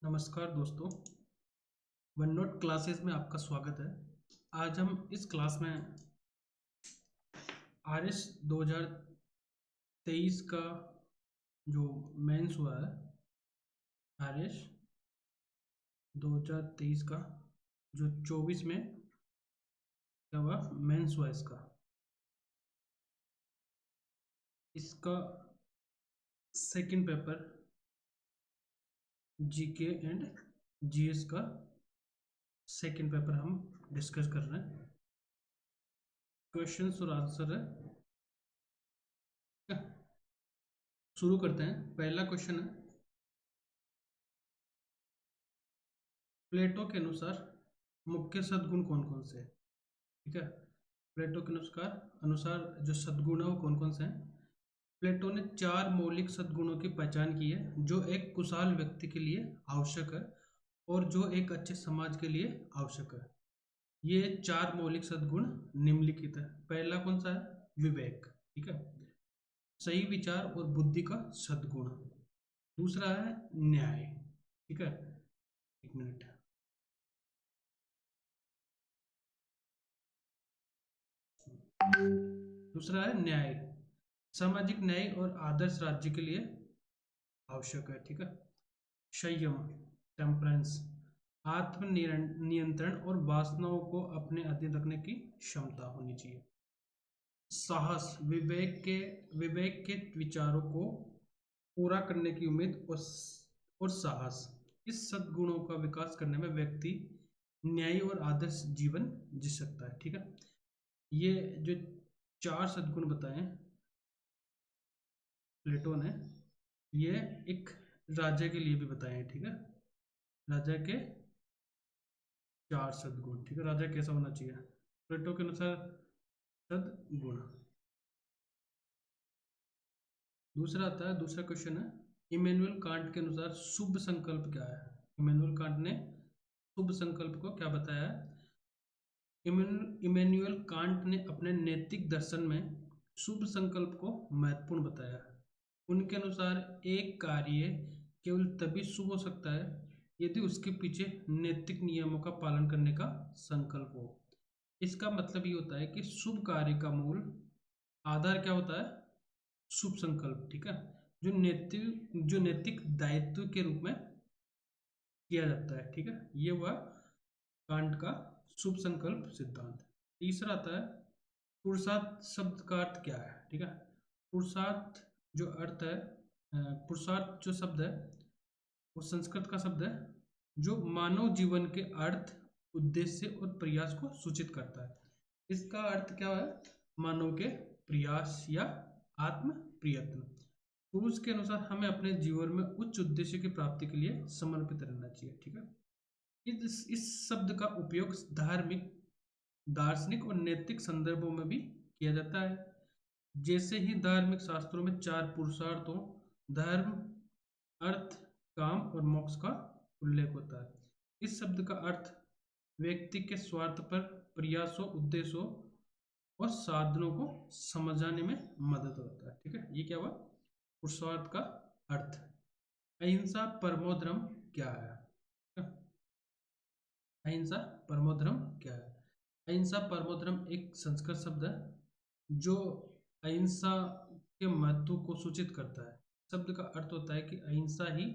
नमस्कार दोस्तों, one note classes में आपका स्वागत है। आज हम इस क्लास में आरएस 2023 का जो मेंस हुआ है, आरएस 2023 का जो 24 में क्या हुआ, मेंस हुआ इसका second paper GK and GS का सेकंड पेपर हम डिस्कस कर रहे हैं। क्वेश्चंस और आंसर है, शुरू करते हैं। पहला क्वेश्चन है, प्लेटो के अनुसार मुख्य सद्गुण कौन कौन से हैं? ठीक है, प्लेटो के अनुसार जो सद्गुण है वो कौन कौन से हैं? प्लेटो ने 4 मौलिक सद्गुणों की पहचान की है जो एक कुशल व्यक्ति के लिए आवश्यक है और जो एक अच्छे समाज के लिए आवश्यक है। ये 4 मौलिक सद्गुण निम्नलिखित है। पहला कौन सा है? विवेक। ठीक है, सही विचार और बुद्धि का सद्गुण। दूसरा है न्याय। ठीक है, एक मिनट। दूसरा है न्याय, सामाजिक न्याय और आदर्श राज्य के लिए आवश्यक है। ठीक है, संयम, टेम्परेंस, आत्म नियंत्रण और वासनाओं को अपने अधीन रखने की क्षमता होनी चाहिए। साहस, विवेक के विचारों को पूरा करने की उम्मीद और साहस। इस सद्गुणों का विकास करने में व्यक्ति न्यायी और आदर्श जीवन जी सकता है। ठीक है, ये जो 4 सद्गुण बताए प्लेटो ने, ये एक राजा के लिए भी बताए हैं। ठीक है, राजा के 4 सद्गुण। ठीक है, राजा कैसा होना चाहिए प्लेटो के अनुसार? सद्गुण। दूसरा आता है, दूसरा क्वेश्चन है, इमैनुअल कांट के अनुसार शुभ संकल्प क्या है? इमैनुअल कांट ने शुभ संकल्प को क्या बताया है? इमैनुअल कांट ने अपने नैतिक दर्शन में शुभ संकल्प को महत्वपूर्ण बताया है। उनके अनुसार एक कार्य केवल तभी शुभ हो सकता है यदि उसके पीछे नैतिक नियमों का पालन करने का संकल्प हो। इसका मतलब ये होता है कि शुभ कार्य का मूल आधार क्या होता है? शुभ संकल्प। ठीक है, जो नैतिक दायित्व के रूप में किया जाता है। ठीक है, ये हुआ कांट का शुभ संकल्प सिद्धांत। तीसरा आता है, पुरुषार्थ शब्द का अर्थ क्या है? ठीक है, पुरुषार्थ जो अर्थ है, पुरुषार्थ जो शब्द है वो संस्कृत का शब्द है जो मानव जीवन के अर्थ, उद्देश्य और प्रयास को सूचित करता है। इसका अर्थ क्या है? मानव के प्रयास या आत्म प्रयत्न। पुरुष के अनुसार हमें अपने जीवन में उच्च उद्देश्य की प्राप्ति के लिए समर्पित रहना चाहिए। ठीक है, इस शब्द का उपयोग धार्मिक, दार्शनिक और नैतिक संदर्भों में भी किया जाता है। जैसे ही धार्मिक शास्त्रों में 4 पुरुषार्थों, धर्म, अर्थ, काम और मोक्ष का उल्लेख होता है। इस शब्द का अर्थ व्यक्ति के स्वार्थ पर प्रयासों, उद्देश्यों और साधनों को समझाने में मदद होता है। ठीक है, ये क्या हुआ पुरुषार्थ का अर्थ। अहिंसा परमो धर्म क्या है? अहिंसा परमो धर्म क्या है? अहिंसा परमो धर्म एक संस्कृत शब्द है जो अहिंसा के महत्व को सूचित करता है। शब्द का अर्थ होता है कि अहिंसा ही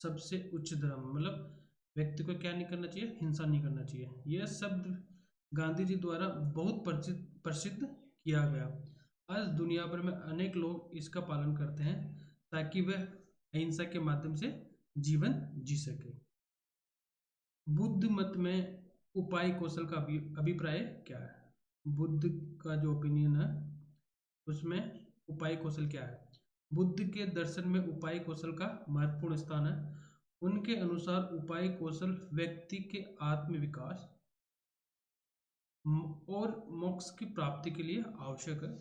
सबसे उच्च धर्म, मतलब व्यक्ति को क्या नहीं करना चाहिए? हिंसा नहीं करना चाहिए। यह शब्द गांधी जी द्वारा बहुत प्रसिद्ध किया गया। आज दुनिया भर में अनेक लोग इसका पालन करते हैं ताकि वह अहिंसा के माध्यम से जीवन जी सके। बुद्ध मत में उपाय कौशल का अभिप्राय क्या है? बुद्ध का जो ओपिनियन है उसमें उपाय कौशल क्या है? बुद्ध के दर्शन में उपाय कौशल का महत्वपूर्ण स्थान है। उनके अनुसार उपाय कौशल व्यक्ति के आत्म विकास और मोक्ष की प्राप्ति के लिए आवश्यक है।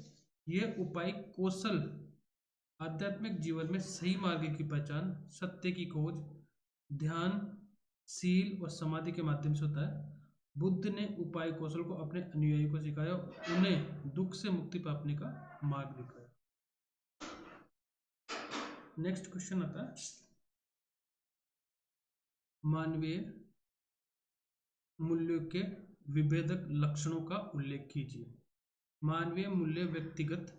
यह उपाय कौशल आध्यात्मिक जीवन में सही मार्ग की पहचान, सत्य की खोज, ध्यान, सील और समाधि के माध्यम से होता है। बुद्ध ने उपाय कौशल को अपने अनुयायियों को सिखाया और उन्हें दुख से मुक्ति पाने का मार्ग दिखाया। नेक्स्ट क्वेश्चन आता है, मानवीय मूल्यों के विभेदक लक्षणों का उल्लेख कीजिए। मानवीय मूल्य व्यक्तिगत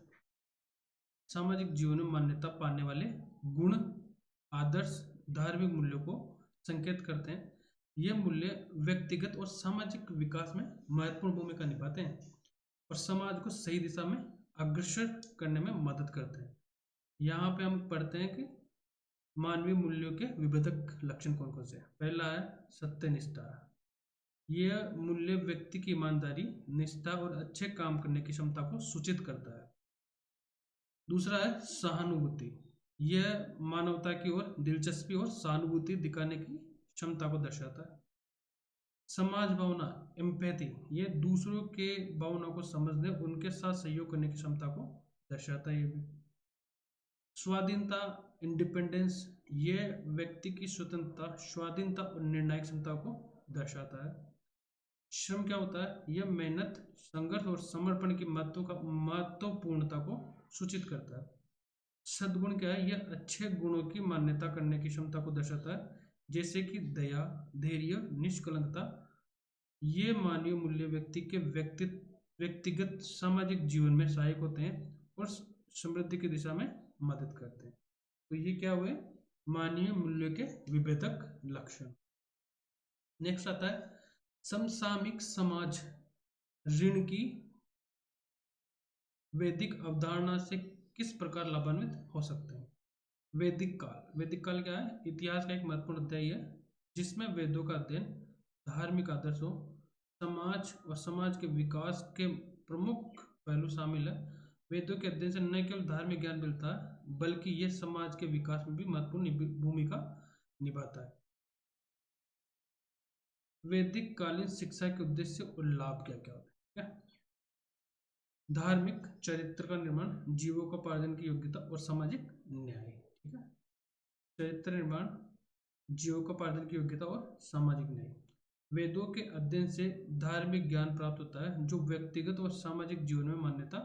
सामाजिक जीवन में मान्यता पाने वाले गुण, आदर्श, धार्मिक मूल्यों को संकेत करते हैं। ये मूल्य व्यक्तिगत और सामाजिक विकास में महत्वपूर्ण भूमिका निभाते हैं और समाज को सही दिशा में अग्रसर करने में मदद करते हैं। यहाँ पे हम पढ़ते हैं कि मानवीय मूल्यों के विभेदक लक्षण कौन कौन से हैं। पहला है सत्यनिष्ठा। यह मूल्य व्यक्ति की ईमानदारी, निष्ठा और अच्छे काम करने की क्षमता को सूचित करता है। दूसरा है सहानुभूति। यह मानवता की ओर दिलचस्पी और सहानुभूति दिखाने की क्षमता को दर्शाता है। समाज भावना, एम्पैथी, ये दूसरों के भावनाओं को समझने, उनके साथ सहयोग करने की क्षमता को दर्शाता है। ये भी स्वाधीनता, इंडिपेंडेंस, ये व्यक्ति की स्वतंत्रता, स्वाधीनता और निर्णायक क्षमता को दर्शाता है। श्रम क्या होता है? यह मेहनत, संघर्ष और समर्पण की महत्वपूर्णता को सूचित करता है। सद्गुण क्या है? यह अच्छे गुणों की मान्यता करने की क्षमता को दर्शाता है, जैसे कि दया, धैर्य, निष्कलंकता। ये मानवीय मूल्य व्यक्ति के व्यक्तिगत सामाजिक जीवन में सहायक होते हैं और समृद्धि की दिशा में मदद करते हैं। तो ये क्या हुए? मानवीय मूल्यों के विभेदक लक्षण। नेक्स्ट आता है समसामयिक समाज ऋण की वैदिक अवधारणा से किस प्रकार लाभान्वित हो सकते हैं। वैदिक काल। वैदिक काल क्या है? इतिहास का एक महत्वपूर्ण अध्याय है जिसमें वेदों का अध्ययन, धार्मिक आदर्शों, समाज और समाज के विकास के प्रमुख पहलू शामिल है। वेदों के अध्ययन से न केवल धार्मिक ज्ञान मिलता है बल्कि यह समाज के विकास में भी महत्वपूर्ण भूमिका निभाता है। वैदिक कालीन शिक्षा के उद्देश्य और लाभ क्या क्या होते हैं? धार्मिक चरित्र का निर्माण, जीवों का पार्जन की योग्यता और सामाजिक न्याय। ठीक है, चरित्र निर्माण, जीवों का पार्जन की योग्यता और सामाजिक न्याय। वेदों के अध्ययन से धार्मिक ज्ञान प्राप्त होता है जो व्यक्तिगत और सामाजिक जीवन में मान्यता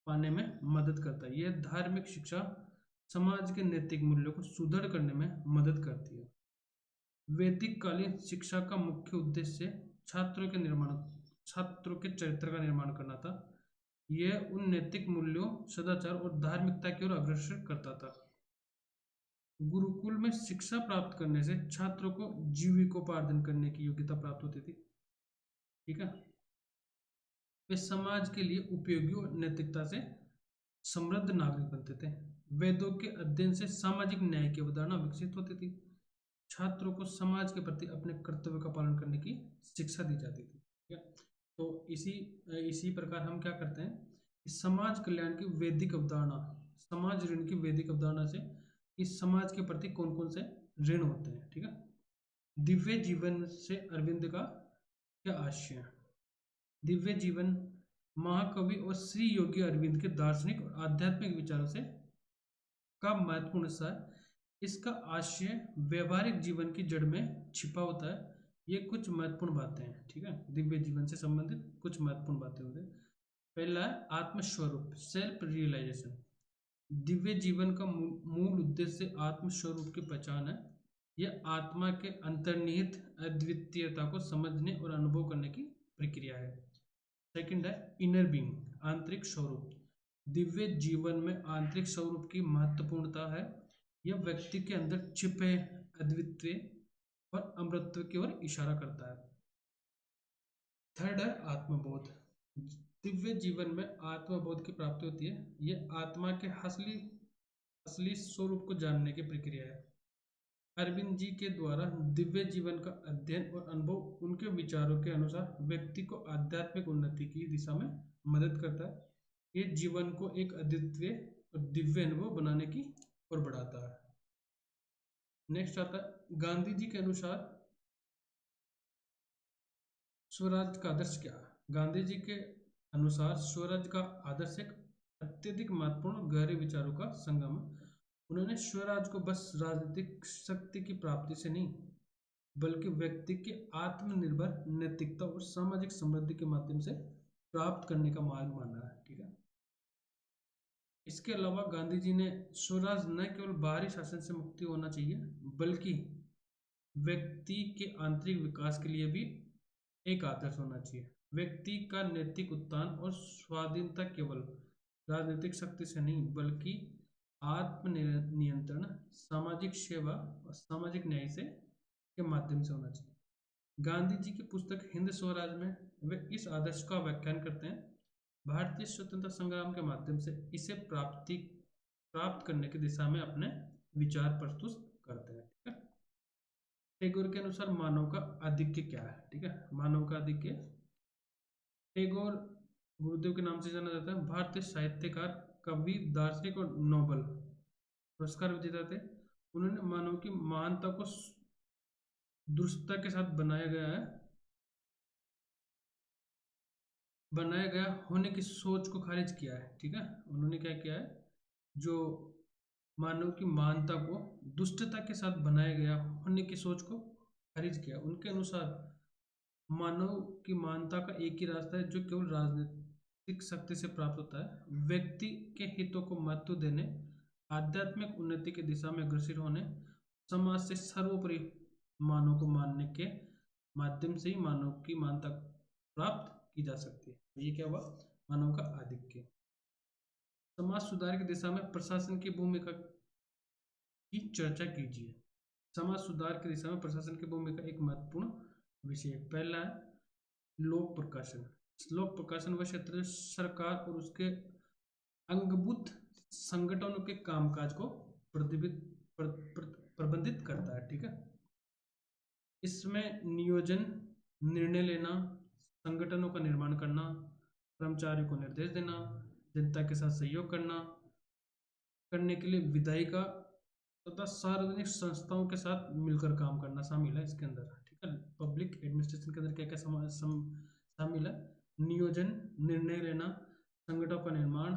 पाने में मदद करता है। यह धार्मिक शिक्षा समाज के नैतिक मूल्यों को सुदृढ़ करने में मदद करती है। वैदिक कालीन शिक्षा का मुख्य उद्देश्य छात्रों के चरित्र का निर्माण करना था। यह उन नैतिक मूल्यों, सदाचार और धार्मिकता की ओर अग्रसर करता था। गुरुकुल में शिक्षा प्राप्त करने से छात्रों को जीविकोपार्जन करने की योग्यता प्राप्त होती थी। ठीक है, वे समाज के लिए उपयोगी और नैतिकता से समृद्ध नागरिक बनते थे। वेदों के अध्ययन से सामाजिक न्याय की अवधारणा विकसित होती थी। छात्रों को समाज के प्रति अपने कर्तव्य का पालन करने की शिक्षा दी जाती थी। ठीक है, तो इसी प्रकार हम क्या करते हैं, इस समाज कल्याण की वैदिक अवधारणा, समाज ऋण की वैदिक अवधारणा से इस समाज के प्रति कौन कौन से ऋण होते हैं। ठीक है, दिव्य जीवन से अरविंद का क्या आशय है? दिव्य जीवन महाकवि और श्री योगी अरविंद के दार्शनिक और आध्यात्मिक विचारों से का महत्वपूर्ण हिस्सा है। इसका आशय व्यवहारिक जीवन की जड़ में छिपा होता है। ये कुछ महत्वपूर्ण बातें हैं। ठीक है, दिव्य जीवन से संबंधित कुछ महत्वपूर्ण बातें होती हैं। पहला है आत्मस्वरूप, सेल्फ रियलाइजेशन। दिव्य जीवन का मूल उद्देश्य आत्मस्वरूप की पहचान है। यह आत्मा के अंतर्निहित अद्वितीयता को समझने और अनुभव करने की प्रक्रिया है। सेकंड है इनर बीइंग, आंतरिक स्वरूप। दिव्य जीवन में आंतरिक स्वरूप की महत्वपूर्णता है। यह व्यक्ति के अंदर छिपे अद्वितीय और अमृतत्व की ओर इशारा करता है। थर्ड है आत्मबोध। दिव्य जीवन में आत्मबोध की प्राप्ति होती है। यह आत्मा के असली स्वरूप को जानने की प्रक्रिया है। अरविंद जी के द्वारा दिव्य जीवन का अध्ययन और अनुभव उनके विचारों के अनुसार व्यक्ति को आध्यात्मिक उन्नति की दिशा में मदद करता है। ये जीवन को एक अद्वितीय और दिव्य अनुभव बनाने की ओर बढ़ाता है। नेक्स्ट आता है गांधी जी के अनुसार स्वराज का आदर्श क्या है? गांधी जी के अनुसार स्वराज का आदर्श एक अत्यधिक महत्वपूर्ण गहरे विचारों का संगम है। उन्होंने स्वराज को बस राजनीतिक शक्ति की प्राप्ति से नहीं बल्कि व्यक्ति के आत्मनिर्भर नैतिकता और सामाजिक समृद्धि के माध्यम से प्राप्त करने का मार्ग माना है। ठीक है, इसके अलावा गांधी जी ने स्वराज न केवल बाहरी शासन से मुक्ति होना चाहिए बल्कि व्यक्ति के आंतरिक विकास के लिए भी एक आदर्श होना चाहिए। व्यक्ति का नैतिक उत्थान और स्वाधीनता केवल राजनीतिक शक्ति से नहीं बल्कि आत्मनियंत्रण, सामाजिक सेवा और सामाजिक न्याय से के माध्यम से होना चाहिए। गांधी जी की पुस्तक हिंद स्वराज में वे इस आदर्श का व्याख्यान करते हैं। भारतीय स्वतंत्रता संग्राम के माध्यम से इसे प्राप्त करने की दिशा में अपने विचार प्रस्तुत करते हैं। ठीक है, टैगोर के अनुसार मानव का आधिक्य क्या है? ठीक है, मानव का आधिक्य, टैगोर गुरुदेव के नाम से जाना जाता है। भारतीय साहित्यकार, कवि, दार्शनिक और नोबेल पुरस्कार विजेता थे। उन्होंने मानव की महानता को दुरुस्तता के साथ बनाया गया होने की सोच को खारिज किया है। ठीक है, उन्होंने क्या किया है, जो मानव की महानता को दुष्टता के साथ बनाया गया होने की सोच को खारिज किया। उनके अनुसार मानव की महानता का एक ही रास्ता है जो केवल राजनीतिक शक्ति से प्राप्त होता है। व्यक्ति के हितों को महत्व देने, आध्यात्मिक उन्नति की दिशा में अग्रसर होने, समाज से सर्वोपरि मानव को मानने के माध्यम से ही मानव की महानता प्राप्त की जा सकती है। तो ये क्या हुआ, मानव का आधिक्य। समाज सुधार की दिशा में प्रशासन की भूमिका की चर्चा कीजिए। समाज सुधार की दिशा में प्रशासन की भूमिका एक महत्वपूर्ण विषय। पहला है लोक प्रशासन। लोक प्रशासन वह क्षेत्र है सरकार और उसके अंगभूत संगठनों के कामकाज को प्रबंधित करता है। ठीक है, इसमें नियोजन, निर्णय लेना, संगठनों का निर्माण करना, कर्मचारियों को निर्देश देना, जनता के साथ सहयोग करने के लिए विधायिका तथा सार्वजनिक संस्थाओं के साथ मिलकर काम करना शामिल है इसके अंदर। ठीक है, पब्लिक एडमिनिस्ट्रेशन के अंदर क्या क्या शामिल है, नियोजन, निर्णय लेना, संगठनों का निर्माण,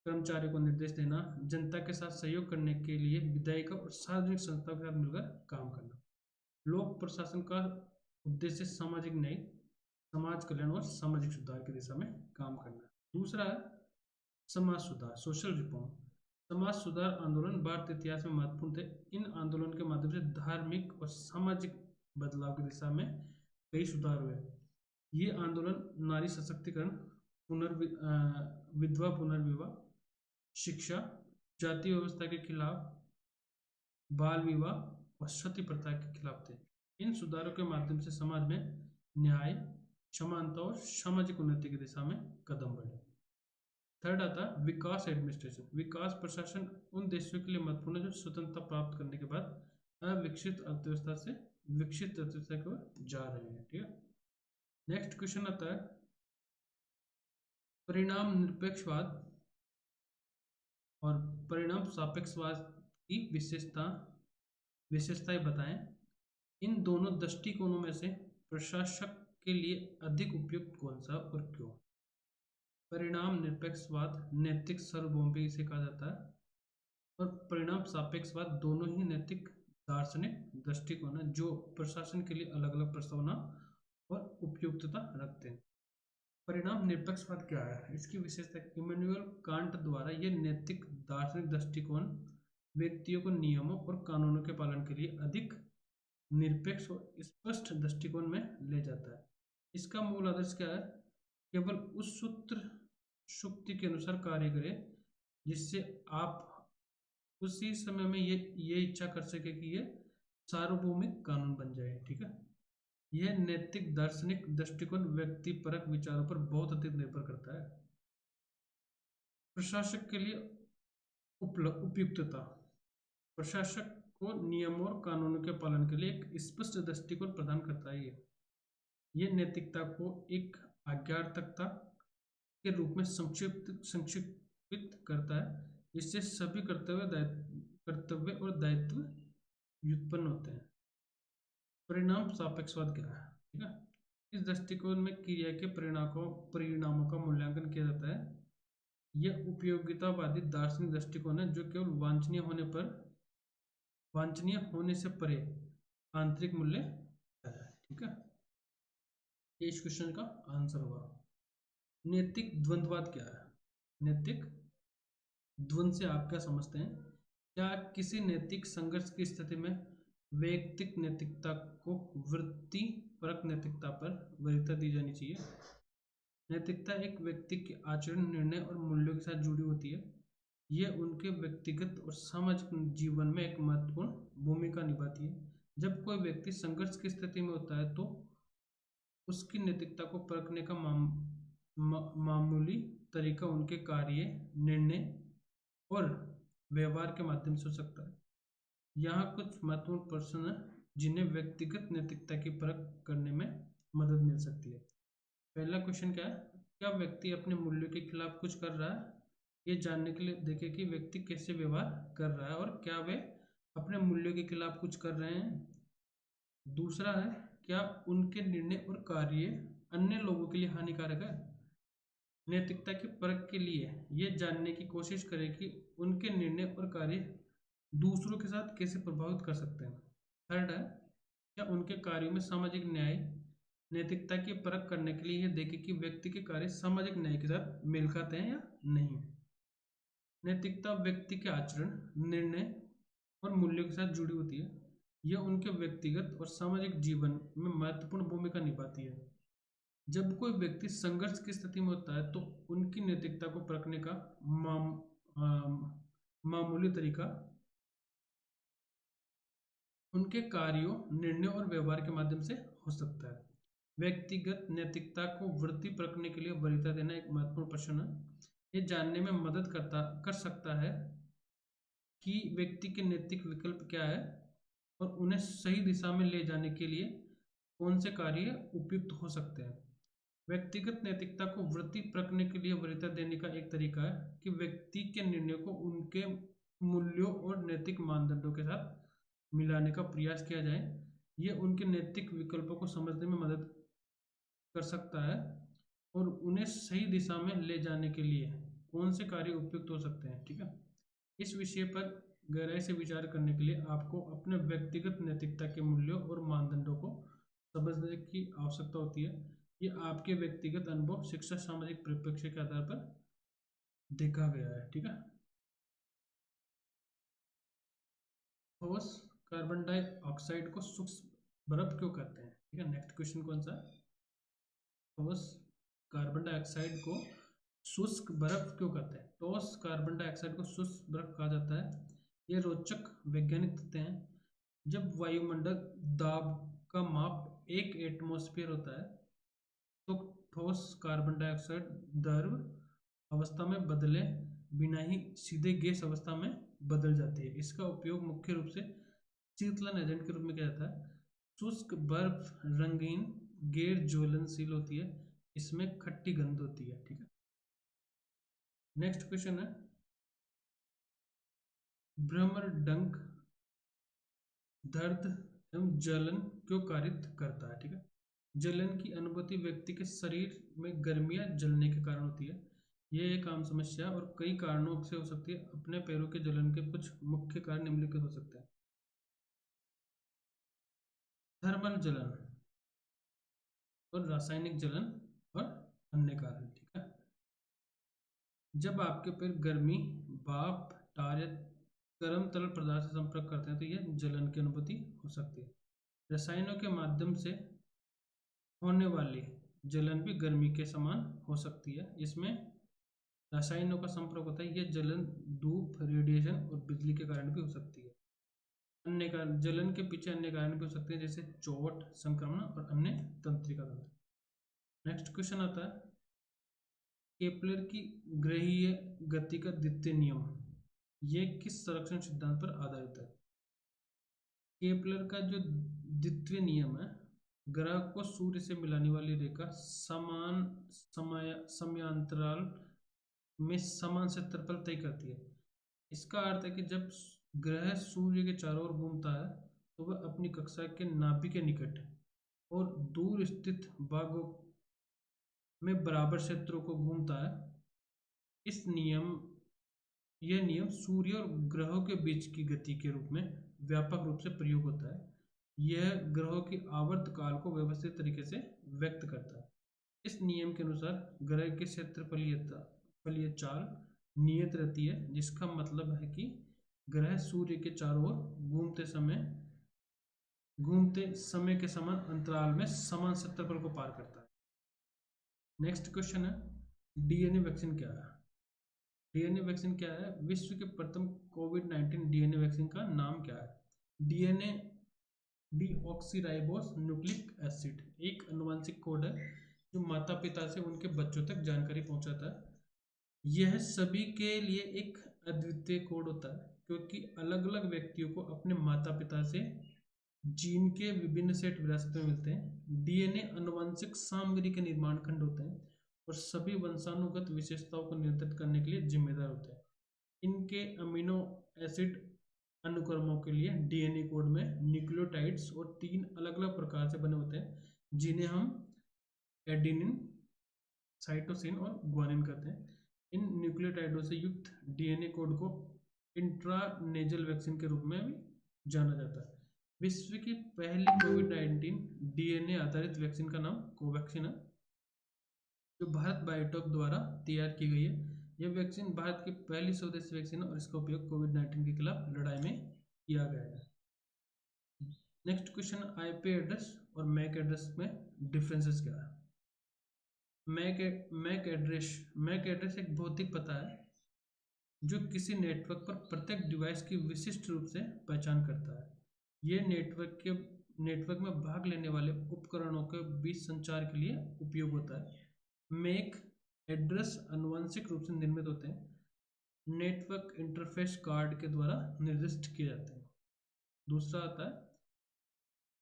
कर्मचारियों को निर्देश देना, जनता के साथ सहयोग करने के लिए विधायिका और सार्वजनिक संस्थाओं के साथ मिलकर काम करना। लोक प्रशासन का उद्देश्य सामाजिक न्याय, समाज कल्याण और सामाजिक सुधार की दिशा में काम करना। दूसरा है समाज सुधार, सोशल रिफॉर्म। समाज सुधार आंदोलन भारतीय इतिहास में महत्वपूर्ण थे। इन आंदोलन के माध्यम से धार्मिक और सामाजिक बदलाव की दिशा में कई सुधार हुए। ये आंदोलन नारी सशक्तिकरण, विधवा पुनर्विवाह, शिक्षा, जाति व्यवस्था के खिलाफ, बाल विवाह और सती प्रथा के खिलाफ थे। इन सुधारों के माध्यम से समाज में न्याय, समानता और सामाजिक उन्नति की दिशा में कदम बढ़े। थर्ड आता विकास एडमिनिस्ट्रेशन। विकास प्रशासन उन देशों के लिए महत्वपूर्ण है जो स्वतंत्रता प्राप्त करने के बाद अविकसित अर्थव्यवस्था से विकसित अर्थव्यवस्था की ओर जा रहे हैं। ठीक है, नेक्स्ट क्वेश्चन आता है परिणाम निरपेक्षवाद और परिणाम सापेक्षवाद की विशेषताएं बताएं। इन दोनों दृष्टिकोणों में से प्रशासक के लिए अधिक उपयुक्त कौन सा और क्यों? परिणाम निरपेक्षवाद नैतिक सार्वभौमिक इसे कहा जाता है, और परिणाम सापेक्षवाद दोनों ही नैतिक दार्शनिक दृष्टिकोण है जो प्रशासन के लिए अलग अलग प्रस्तावना और उपयुक्तता रखते हैं। परिणाम निरपेक्षवाद क्या है, इसकी विशेषता इमैनुअल कांट द्वारा यह नैतिक दार्शनिक दृष्टिकोण व्यक्तियों को नियमों और कानूनों के पालन के लिए अधिक निरपेक्ष और स्पष्ट दृष्टिकोण में ले जाता है। इसका मूल आदर्श क्या है, केवल उस शुक्ति के अनुसार कार्य करें जिससे आप उसी समय में ये इच्छा कर सके कि ये सार्वभौमिक कानून बन जाए। ठीक है, यह नैतिक दार्शनिक दृष्टिकोण व्यक्तिपरक विचारों पर बहुत अधिक निर्भर करता है। प्रशासक के लिए उपयुक्तता, प्रशासक को नियमों और कानूनों के पालन के लिए एक स्पष्ट दृष्टिकोण प्रदान करता है। यह नैतिकता को एक आज्ञार्थकता के रूप में संक्षिप्त करता है, जिससे सभी कर्तव्य और दायित्व व्युत्पन्न होते हैं। परिणाम सापेक्षवाद क्या है? ठीक है, इस दृष्टिकोण में क्रिया के परिणामों का मूल्यांकन किया जाता है। यह उपयोगितावादी दार्शनिक दृष्टिकोण है जो केवल वांछनीय होने से परे आंतरिक मूल्य है। ठीक है, इस क्वेश्चन का आंसर होगा। नैतिक द्वंद्ववाद क्या है? नैतिक द्वंद्व से आप क्या समझते हैं? क्या किसी नैतिक संघर्ष की स्थिति में वैयक्तिक नैतिकता को वृत्तिपरक नैतिकता पर वरीयता दी जानी चाहिए। नैतिकता एक व्यक्ति के आचरण, निर्णय और मूल्यों के साथ जुड़ी होती है। यह उनके व्यक्तिगत और सामाजिक जीवन में एक महत्वपूर्ण भूमिका निभाती है। जब कोई व्यक्ति संघर्ष की स्थिति में होता है तो उसकी नैतिकता को परखने का मामूली तरीका उनके कार्य, निर्णय और व्यवहार के माध्यम से हो सकता है। यहाँ कुछ महत्वपूर्ण प्रश्न हैं जिन्हें व्यक्तिगत नैतिकता की परख करने में मदद मिल सकती है। पहला क्वेश्चन क्या है? क्या व्यक्ति अपने मूल्यों के खिलाफ कुछ कर रहा है? ये जानने के लिए देखें कि व्यक्ति कैसे व्यवहार कर रहा है और क्या वे अपने मूल्यों के खिलाफ कुछ कर रहे हैं। दूसरा है, क्या उनके निर्णय और कार्य अन्य लोगों के लिए हानिकारक है? नैतिकता की परख के लिए ये जानने की कोशिश करें कि उनके निर्णय और कार्य दूसरों के साथ कैसे प्रभावित कर सकते हैं। थर्ड है, क्या उनके कार्यों में सामाजिक न्याय? नैतिकता की परख करने के लिए यह देखें कि व्यक्ति के कार्य सामाजिक न्याय के साथ मेल खाते हैं या नहीं। नैतिकता व्यक्ति के आचरण, निर्णय और मूल्यों के साथ जुड़ी होती है। यह उनके व्यक्तिगत और सामाजिक जीवन में महत्वपूर्ण भूमिका निभाती है। जब कोई व्यक्ति संघर्ष की स्थिति में होता है तो उनकी नैतिकता को परखने का मामूली तरीका उनके कार्यों, निर्णयों और व्यवहार के माध्यम से हो सकता है। व्यक्तिगत नैतिकता को वृत्ति परखने के लिए वरीयता देना एक महत्वपूर्ण प्रश्न है। ये जानने में मदद कर सकता है कि व्यक्ति के नैतिक विकल्प क्या है और उन्हें सही दिशा में ले जाने के लिए कौन से कार्य उपयुक्त हो सकते हैं। व्यक्तिगत नैतिकता को वृत्ति परखने के लिए वरीयता देने का एक तरीका है कि व्यक्ति के निर्णय को उनके मूल्यों और नैतिक मानदंडों के साथ मिलाने का प्रयास किया जाए। यह उनके नैतिक विकल्पों को समझने में मदद कर सकता है और उन्हें सही दिशा में ले जाने के लिए कौन से कार्य उपयुक्त हो सकते हैं। ठीक है, इस विषय पर गहराई से विचार करने के लिए आपको अपने व्यक्तिगत नैतिकता के मूल्यों और मानदंडों को समझने की आवश्यकता होती है। ये आपके व्यक्तिगत अनुभव, शिक्षा, सामाजिक परिप्रेक्ष्य के आधार पर देखा गया है। ठीक है, ठोस कार्बन डाइऑक्साइड को सूक्ष्म बर्फ क्यों कहते हैं? ठीक है, नेक्स्ट क्वेश्चन कौन सा? ठोस कार्बन डाइऑक्साइड को शुष्क बर्फ क्यों कहते हैं? ठोस कार्बन डाइऑक्साइड को शुष्क बर्फ कहा जाता है। ये रोचक वैज्ञानिक तथ्य हैं। जब वायुमंडल दाब का माप 1 एटमॉस्फेयर होता है तो ठोस कार्बन डाइऑक्साइड द्रव अवस्था में बदले बिना ही सीधे गैस अवस्था में बदल जाती है। इसका उपयोग मुख्य रूप से शीतलन एजेंट के रूप में किया जाता है। शुष्क बर्फ रंगीन, गैर ज्वलनशील होती है, इसमें खट्टी गंध होती है। ठीक है, नेक्स्ट क्वेश्चन है, भ्रमरडंक दर्द एवं जलन क्यों कारित करता है? ठीक है, जलन की अनुभूति व्यक्ति के शरीर में गर्मियां जलने के कारण होती है। यह एक आम समस्या और कई कारणों से हो सकती है। अपने पैरों के जलन के कुछ मुख्य कारण निम्नलिखित हो सकते हैं। थर्मल जलन और रासायनिक जलन और अन्य कारण। ठीक है, जब आपके पैर गर्मी, भाप, टार या गर्म तरल पदार्थ से संपर्क करते हैं तो यह जलन की अनुभूति हो सकती है। रसायनों के माध्यम से होने वाली जलन भी गर्मी के समान हो सकती है। इसमें रसायनों का संपर्क होता है। यह जलन धूप, रेडिएशन और बिजली के कारण भी हो सकती है। अन्य कारण, जलन के पीछे अन्य कारण भी हो सकते हैं जैसे चोट, संक्रमण और अन्य तंत्रिका तंत्र। नेक्स्ट क्वेश्चन आता है, केपलर की ग्रहीय गति का द्वितीय नियम ये किस संरक्षण सिद्धांत पर आधारित है? केपलर का जो द्वितीय नियम है, ग्रह को सूर्य से मिलाने वाली रेखा समान समयांतराल में समान क्षेत्रफल तय करती है। इसका अर्थ है कि जब ग्रह सूर्य के चारों ओर घूमता है तो वह अपनी कक्षा के नाभि के निकट और दूर स्थित भागों में बराबर क्षेत्रों को घूमता है। यह नियम सूर्य और ग्रहों के बीच की गति के रूप में व्यापक रूप से प्रयोग होता है। यह ग्रहों की आवर्त काल को व्यवस्थित तरीके से व्यक्त करता है। इस नियम के अनुसार ग्रह की क्षेत्रफलीय चाल नियत रहती है, जिसका मतलब है कि ग्रह सूर्य के चारों ओर घूमते समय घूमते समय के समान अंतराल में समान क्षेत्रफल को पार करता है। नेक्स्ट क्वेश्चन है, डीएनए वैक्सीन क्या है? डीएनए वैक्सीन क्या है? विश्व के प्रथम कोविड-19 डीएनए वैक्सीन का नाम क्या है? डीएनए डीऑक्सीराइबोस न्यूक्लिक एसिड एक आनुवंशिक कोड है जो माता पिता से उनके बच्चों तक जानकारी पहुंचाता है। यह सभी के लिए एक अद्वितीय कोड होता है क्योंकि अलग अलग व्यक्तियों को अपने माता पिता से जीन के विभिन्न सेट विरासत में मिलते हैं। डीएनए आनुवंशिक सामग्री के निर्माण खंड होते हैं और सभी वंशानुगत विशेषताओं को नियंत्रित करने के लिए जिम्मेदार होते हैं। इनके अमीनो एसिड अनुक्रमों के लिए डीएनए कोड में न्यूक्लियोटाइड्स और 3 अलग अलग प्रकार से बने होते हैं जिन्हें हम एडेनिन, साइटोसिन और ग्वानिन कहते हैं। इन न्यूक्लियोटाइडों से युक्त डीएनए कोड को इंट्रानेजल वैक्सीन के रूप में भी जाना जाता है। विश्व की पहली कोविड-19 डीएनए आधारित वैक्सीन का नाम कोवैक्सीन है जो भारत बायोटेक द्वारा तैयार की गई है। यह वैक्सीन भारत की पहली स्वदेशी वैक्सीन है और इसका उपयोग कोविड-19 के खिलाफ लड़ाई में किया गया है। नेक्स्ट क्वेश्चन, आईपी एड्रेस और मैक एड्रेस में डिफरेंसेस क्या है? मैक एड्रेस एक भौतिक पता है जो किसी नेटवर्क पर प्रत्येक डिवाइस की विशिष्ट रूप से पहचान करता है। यह नेटवर्क में भाग लेने वाले उपकरणों के बीच संचार के लिए उपयोग होता है। मैक एड्रेस आनुवंशिक रूप से निर्मित होते हैं, नेटवर्क इंटरफेस कार्ड के द्वारा निर्दिष्ट किए जाते हैं। दूसरा आता है,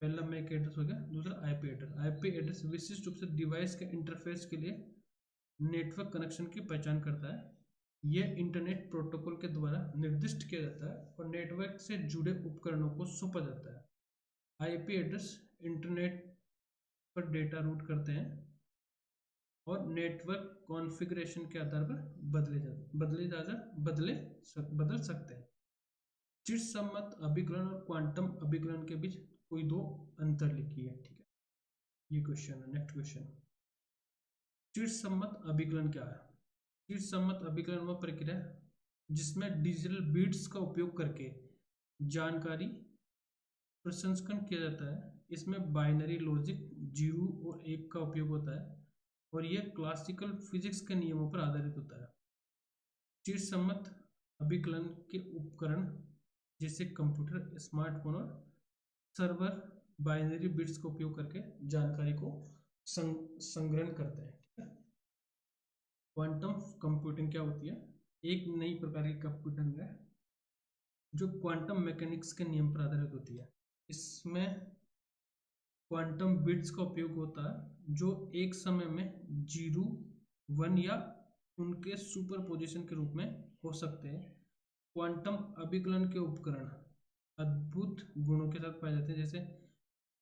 पहला मैक एड्रेस हो गया, दूसरा आईपी एड्रेस। आईपी एड्रेस विशिष्ट रूप से डिवाइस के इंटरफेस के लिए नेटवर्क कनेक्शन की पहचान करता है। यह इंटरनेट प्रोटोकॉल के द्वारा निर्दिष्ट किया जाता है और नेटवर्क से जुड़े उपकरणों को सौंपा जाता है। आईपी एड्रेस इंटरनेट पर डेटा रूट करते हैं और नेटवर्क कॉन्फ़िगरेशन के आधार पर बदल सकते हैं। चिरसम्मत अभिकलन और क्वांटम अभिकलन के बीच कोई दो अंतर लिखिए। ठीक है, ये क्वेश्चन है। नेक्स्ट क्वेश्चन, चिरसम्मत अभिकलन क्या है? चिरसम्मत अभिकलन वह प्रक्रिया जिसमें डिजिटल बिट्स का उपयोग करके जानकारी प्रसंस्करण किया जाता है। इसमें बाइनरी लॉजिक 0 और 1 का उपयोग होता है और यह क्लासिकल फिजिक्स के नियमों पर आधारित होता है। चिरसम्मत अभिकलन के उपकरण जैसे कंप्यूटर, स्मार्टफोन और सर्वर बाइनरी बिट्स का उपयोग करके जानकारी को संग्रहण करते हैं। ठीक है, क्वांटम कंप्यूटिंग क्या होती है? एक नई प्रकार की कंप्यूटिंग है जो क्वांटम मैकेनिक्स के नियम पर आधारित होती है। इसमें क्वांटम बिट्स का उपयोग होता है जो एक समय में 0, 1 या उनके सुपरपोजिशन के रूप में हो सकते हैं। क्वांटम अभिकलन के उपकरण अद्भुत गुणों के साथ पाए जाते हैं जैसे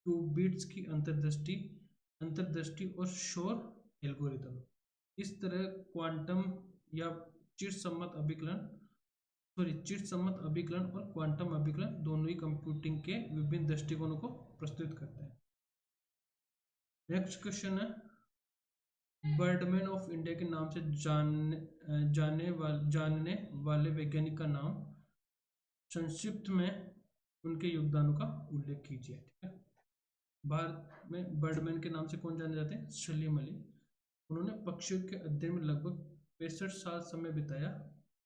2 बिट्स की अंतर्दृष्टि और शोर एल्गोरिथम। इस तरह क्वांटम या चिरसम्मत अभिकलन और क्वांटम अभिकलन दोनों ही कंप्यूटिंग के विभिन्न दृष्टिकोणों को प्रस्तुत करते हैं। नेक्स्ट क्वेश्चन है, बर्डमैन ऑफ इंडिया के नाम से जानने वाले वैज्ञानिक का नाम, संक्षिप्त में उनके योगदानों का उल्लेख कीजिए। ठीक है, भारत में बर्डमैन के नाम से कौन जाने जाते हैं? सलीम अली। उन्होंने पक्षियों के अध्ययन में लगभग 65 साल समय बिताया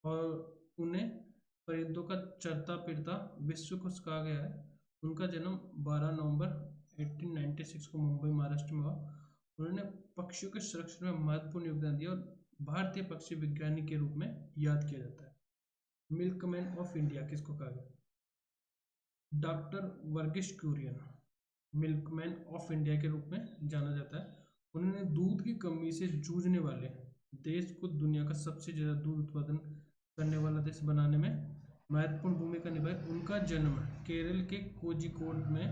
और उन्हें परिंदों का चरता फिरता विश्व को कहा गया है। उनका जन्म 12 नवंबर 1896 को मुंबई, महाराष्ट्र में हुआ। उन्होंने पक्षियों के संरक्षण में महत्वपूर्ण योगदान दिया और भारतीय पक्षी विज्ञानी के रूप में याद किया जाता है। मिल्कमैन ऑफ इंडिया किसको कहा गया? Doctor Verghese Kurien milkman of India के रूप में जाना जाता है। उन्होंने दूध की कमी से जूझने वाले देश को दुनिया का सबसे ज्यादा दूध उत्पादन करने वाला देश बनाने में महत्वपूर्ण भूमिका निभाई। उनका जन्म केरल के कोझिकोड में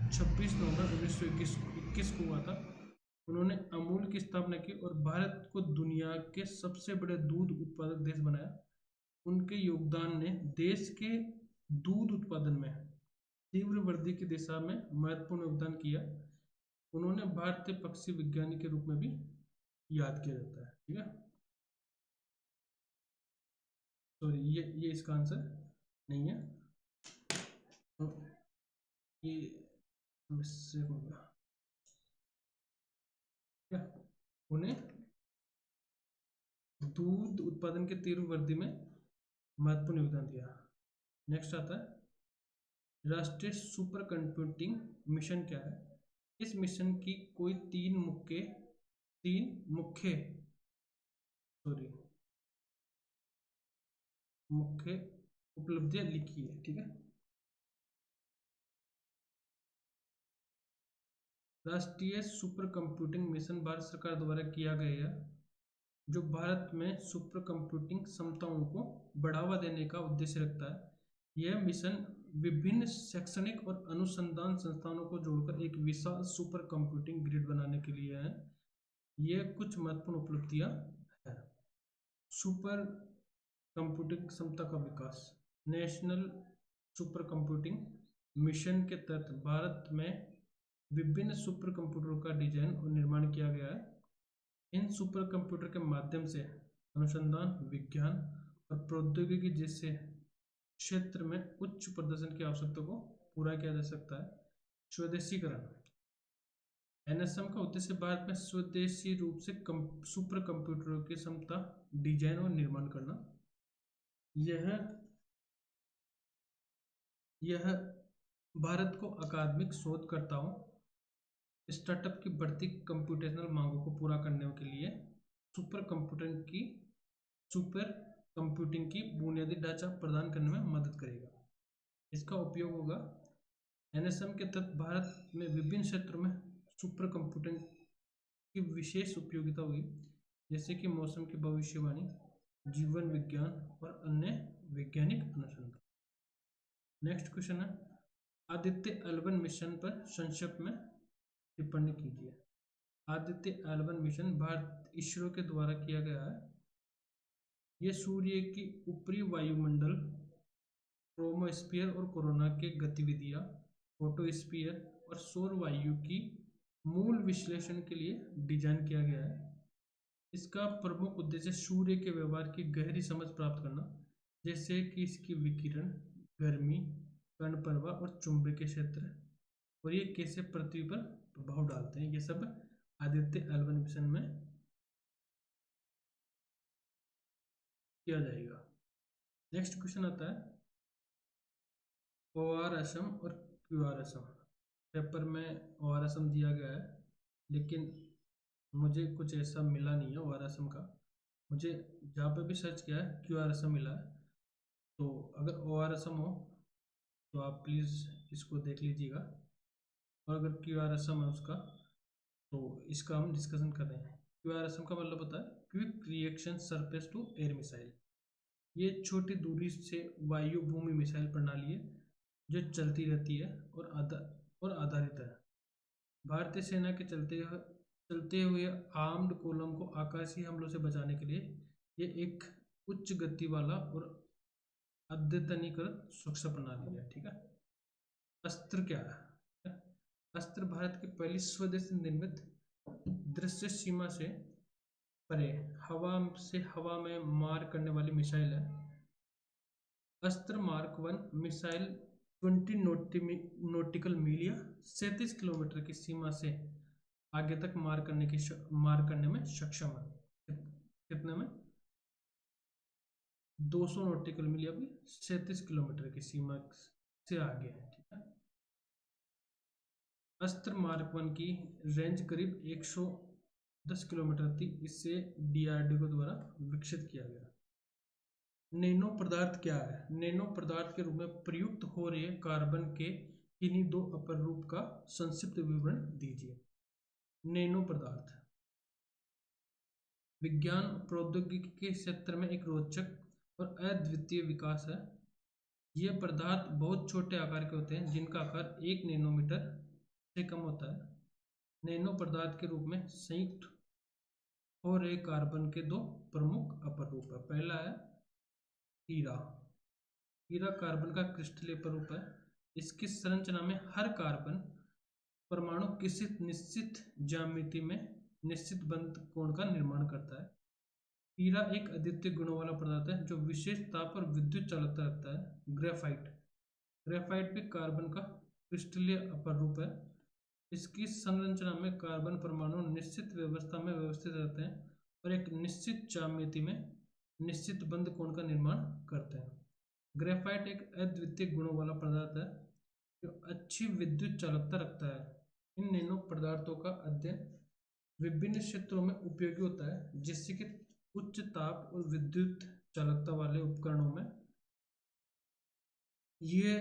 26 नवंबर 1921 को हुआ था। उन्होंने अमूल की स्थापना की और भारत को दुनिया के सबसे बड़े दूध उत्पादक देश बनाया। उनके योगदान ने देश के दूध उत्पादन में तीव्र वृद्धि की दिशा में महत्वपूर्ण योगदान किया। उन्होंने भारतीय पक्षी विज्ञानी के रूप में भी याद किया जाता है। ठीक है, सॉरी, ये इसका आंसर नहीं है। ये मिससे हो गया क्या, उन्हें दूध उत्पादन के तीव्र वृद्धि में महत्वपूर्ण योगदान दिया। नेक्स्ट आता है राष्ट्रीय सुपर कंप्यूटिंग मिशन क्या है। इस मिशन की कोई तीन मुख्य सॉरी मुख्य उपलब्धियां लिखी है, ठीक है। राष्ट्रीय सुपर कंप्यूटिंग मिशन भारत सरकार द्वारा किया गया जो भारत में सुपर कंप्यूटिंग क्षमताओं को बढ़ावा देने का उद्देश्य रखता है। यह मिशन विभिन्न शैक्षणिक और अनुसंधान संस्थानों को जोड़कर एक विशाल सुपर कंप्यूटिंग ग्रिड बनाने के लिए है। यह कुछ महत्वपूर्ण उपलब्धियां हैं। सुपर कंप्यूटिंग क्षमता का विकास। नेशनल सुपर कंप्यूटिंग मिशन के तहत भारत में विभिन्न सुपर कंप्यूटरों का डिजाइन और निर्माण किया गया है। इन सुपर कंप्यूटर के माध्यम से अनुसंधान, विज्ञान और प्रौद्योगिकी जैसे क्षेत्र में उच्च प्रदर्शन की आवश्यकता को पूरा किया जा सकता है। स्वदेशीकरण। एनएसएम का उद्देश्य भारत में स्वदेशी रूप से सुपर कंप्यूटरों की क्षमता डिजाइन और निर्माण करना। यह भारत को अकादमिक शोधकर्ताओं, स्टार्टअप की बढ़ती कंप्यूटेशनल मांगों को पूरा करने के लिए सुपर कंप्यूटिंग की बुनियादी ढांचा प्रदान करने में मदद करेगा। इसका उपयोग होगा एनएसएम के तहत भारत में विभिन्न क्षेत्रों में सुपर कंप्यूटिंग की विशेष उपयोगिता हुई, जैसे कि मौसम की भविष्यवाणी, जीवन विज्ञान और अन्य वैज्ञानिक अनुसंधान। नेक्स्ट क्वेश्चन है आदित्य L1 मिशन पर संक्षेप में टिप्पणी कीजिए। आदित्य L1 मिशन भारत इसरो के द्वारा किया गया है। यह सूर्य की ऊपरी वायुमंडल, क्रोमोस्फीयर और कोरोना के गतिविधियां, फोटोस्फीयर और सौर वायु की मूल विश्लेषण के लिए डिजाइन किया गया है। इसका प्रमुख उद्देश्य सूर्य के व्यवहार की गहरी समझ प्राप्त करना, जैसे कि इसकी विकिरण, गर्मी, कण प्रवाह और चुंबकीय क्षेत्र, और ये कैसे पृथ्वी पर प्रभाव डालते हैं। ये सब आदित्य L1 मिशन में किया जाएगा। नेक्स्ट क्वेश्चन आता है ORSM और QRSM। पेपर में ORSM दिया गया है, लेकिन मुझे कुछ ऐसा मिला नहीं है ORSM का। मुझे जहाँ पे भी सर्च किया है QRSM मिला है। तो अगर ORSM हो तो आप प्लीज़ इसको देख लीजिएगा, और अगर QRSM है उसका तो इसका हम डिस्कशन कर रहे हैं। QRSM का मतलब होता है quick reaction surface to air missile. ये छोटी दूरी से वायु भूमि मिसाइल प्रणाली है जो चलती रहती है और आधारित है। भारतीय सेना के चलते हुए आर्म्ड कोलम को आकाशीय हमलों से बचाने के लिए ये एक उच्च गति वाला और अद्यतनीकृत सुरक्षा प्रणाली है, ठीक है। अस्त्र क्या है। अस्त्र भारत की पहली स्वदेशी निर्मित दृश्य सीमा से परे हवा में मार करने वाली मिसाइल है। अस्त्र मार्क 1 मिसाइल 20 नॉटिकल मील या 37 किलोमीटर की सीमा से आगे तक मार करने में सक्षम है। कितने में? 200 नॉटिकल मील या 37 किलोमीटर की सीमा से आगे है, ठीक है। अस्त्र मार्क 1 की रेंज करीब 110 किलोमीटर थी। इससे DRDO द्वारा विकसित किया गया। नैनो पदार्थ क्या है। नैनो पदार्थ के रूप में प्रयुक्त हो रहे कार्बन के किन्हीं दो अपर रूप का संक्षिप्त विवरण दीजिए। नैनो पदार्थ विज्ञान प्रौद्योगिकी के क्षेत्र में एक रोचक और अद्वितीय विकास है। ये पदार्थ बहुत छोटे आकार के होते हैं, जिनका आकार 1 नैनोमीटर से कम होता है। नैनो पदार्थ के रूप में संयुक्त हो रहे कार्बन के दो प्रमुख अपर रूप है। पहला है हीरा। हीरा कार्बन का क्रिस्टलीय रूप है। इसकी संरचना में हर कार्बन परमाणु किसी निश्चित ज्यामिति में निश्चित बंद कोण का निर्माण करता है। हीरा एक अद्वितीय गुणों वाला पदार्थ है जो विशेष ताप और विद्युत चालकता रखता है। ग्रेफाइट भी कार्बन का क्रिस्टलीय अपर रूप है। इसकी संरचना में कार्बन परमाणु निश्चित व्यवस्था में व्यवस्थित रहते हैं और एक निश्चित ज्यामिति में निश्चित बंद कोण का निर्माण करते हैं। ग्रेफाइट एक अद्वितीय गुणों वाला पदार्थ है जो अच्छी विद्युत चालकता रखता है। इन नैनो पदार्थों का अध्ययन विभिन्न क्षेत्रों में उपयोगी होता है, जिससे कि उच्च ताप और विद्युत चालकता वाले उपकरणों में ये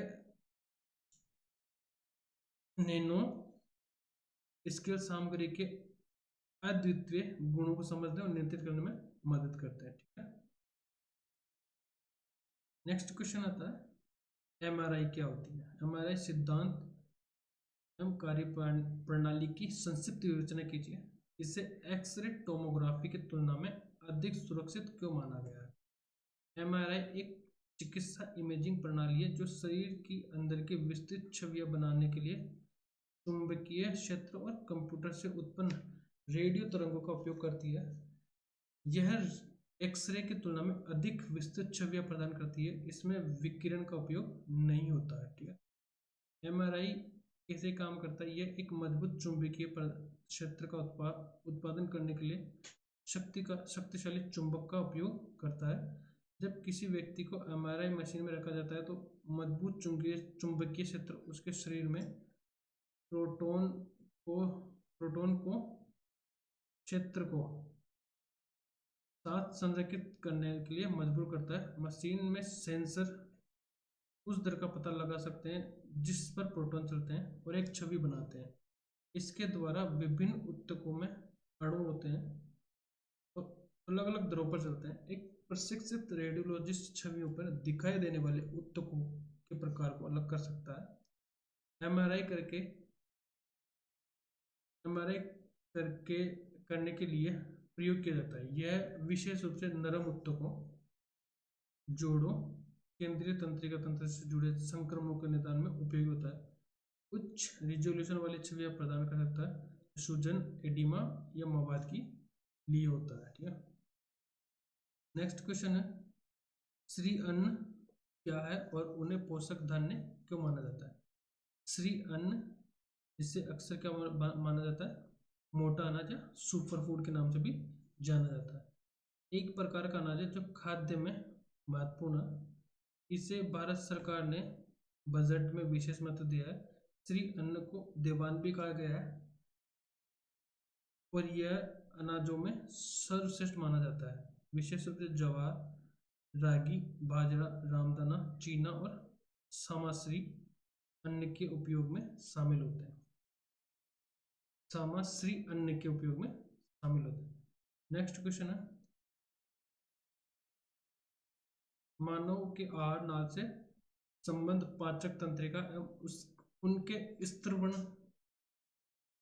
नैनो स्केल सामग्री के अद्वितीय गुणों को समझने और नियंत्रित करने में मदद करते हैं। ठीक है, नेक्स्ट क्वेश्चन आता है एमआरआई क्या होती है। एमआरआई सिद्धांत एवं कार्य प्रणाली की संक्षिप्त विवेचना कीजिए। इसे एक्सरे टोमोग्राफी की तुलना में अधिक सुरक्षित क्यों माना गया है। एमआरआई एक चिकित्सा इमेजिंग प्रणाली है जो शरीर की अंदर की विस्तृत छवियां बनाने के लिए चुंबकीय क्षेत्र और कंप्यूटर से उत्पन्न रेडियो तरंगों का उपयोग करती है। यह एक्सरे की तुलना में अधिक विस्तृत छवियां प्रदान करती है। इसमें विकिरण का उपयोग नहीं होता है। ठीक है, एमआरआई कैसे काम करता है। यह एक मजबूत चुंबकीय क्षेत्र का उत्पादन करने के लिए शक्तिशाली चुंबक का उपयोग करता है। जब किसी व्यक्ति को एमआरआई मशीन में रखा जाता है तो मजबूत चुंबकीय क्षेत्र उसके शरीर में प्रोटॉन को क्षेत्र को साथ संरेखित करने के लिए मजबूर करता है। मशीन में सेंसर उस दर का पता लगा सकते हैं जिस पर प्रोटॉन चलते हैं और एक छवि बनाते हैं। इसके द्वारा विभिन्न ऊतकों में अणु होते हैं और अलग अलग दरों पर चलते हैं। एक प्रशिक्षित रेडियोलॉजिस्ट छवियों पर दिखाई देने वाले ऊतकों के प्रकार को अलग कर सकता है। एमआरआई करने के लिए प्रयोग किया जाता है। यह विशेष रूप से नरम ऊतकों, जोड़ों, केंद्रीय तंत्रिका तंत्र से जुड़े संक्रमणों के निदान में उपयोगी होता है। उच्च रिजोल्यूशन वाली छवियां प्रदान कर सकता है। सूजन, एडिमा या मवाद की लिए होता है। ठीक है, नेक्स्ट क्वेश्चन है श्री अन्न क्या है और उन्हें पोषक धान्य क्यों माना जाता है। श्री अन्न, जिसे अक्सर क्या माना जाता है, मोटा अनाज या सुपर फूड के नाम से भी जाना जाता है। एक प्रकार का अनाज है जो खाद्य में महत्वपूर्ण है। इसे भारत सरकार ने बजट में विशेष महत्व दिया है। श्री अन्न को देवान भी कहा गया है और यह अनाजों में सर्वश्रेष्ठ माना जाता है। विशेष रूप से ज्वार, रागी, बाजरा, रामदाना, चीना और सामाश्री अन्न के उपयोग में शामिल होते हैं। सामाश्री अन्न के उपयोग में शामिल होते हैं। नेक्स्ट क्वेश्चन है मानव के आहार नाल से संबंध पाचक तंत्रिका एवं उनके स्त्रवण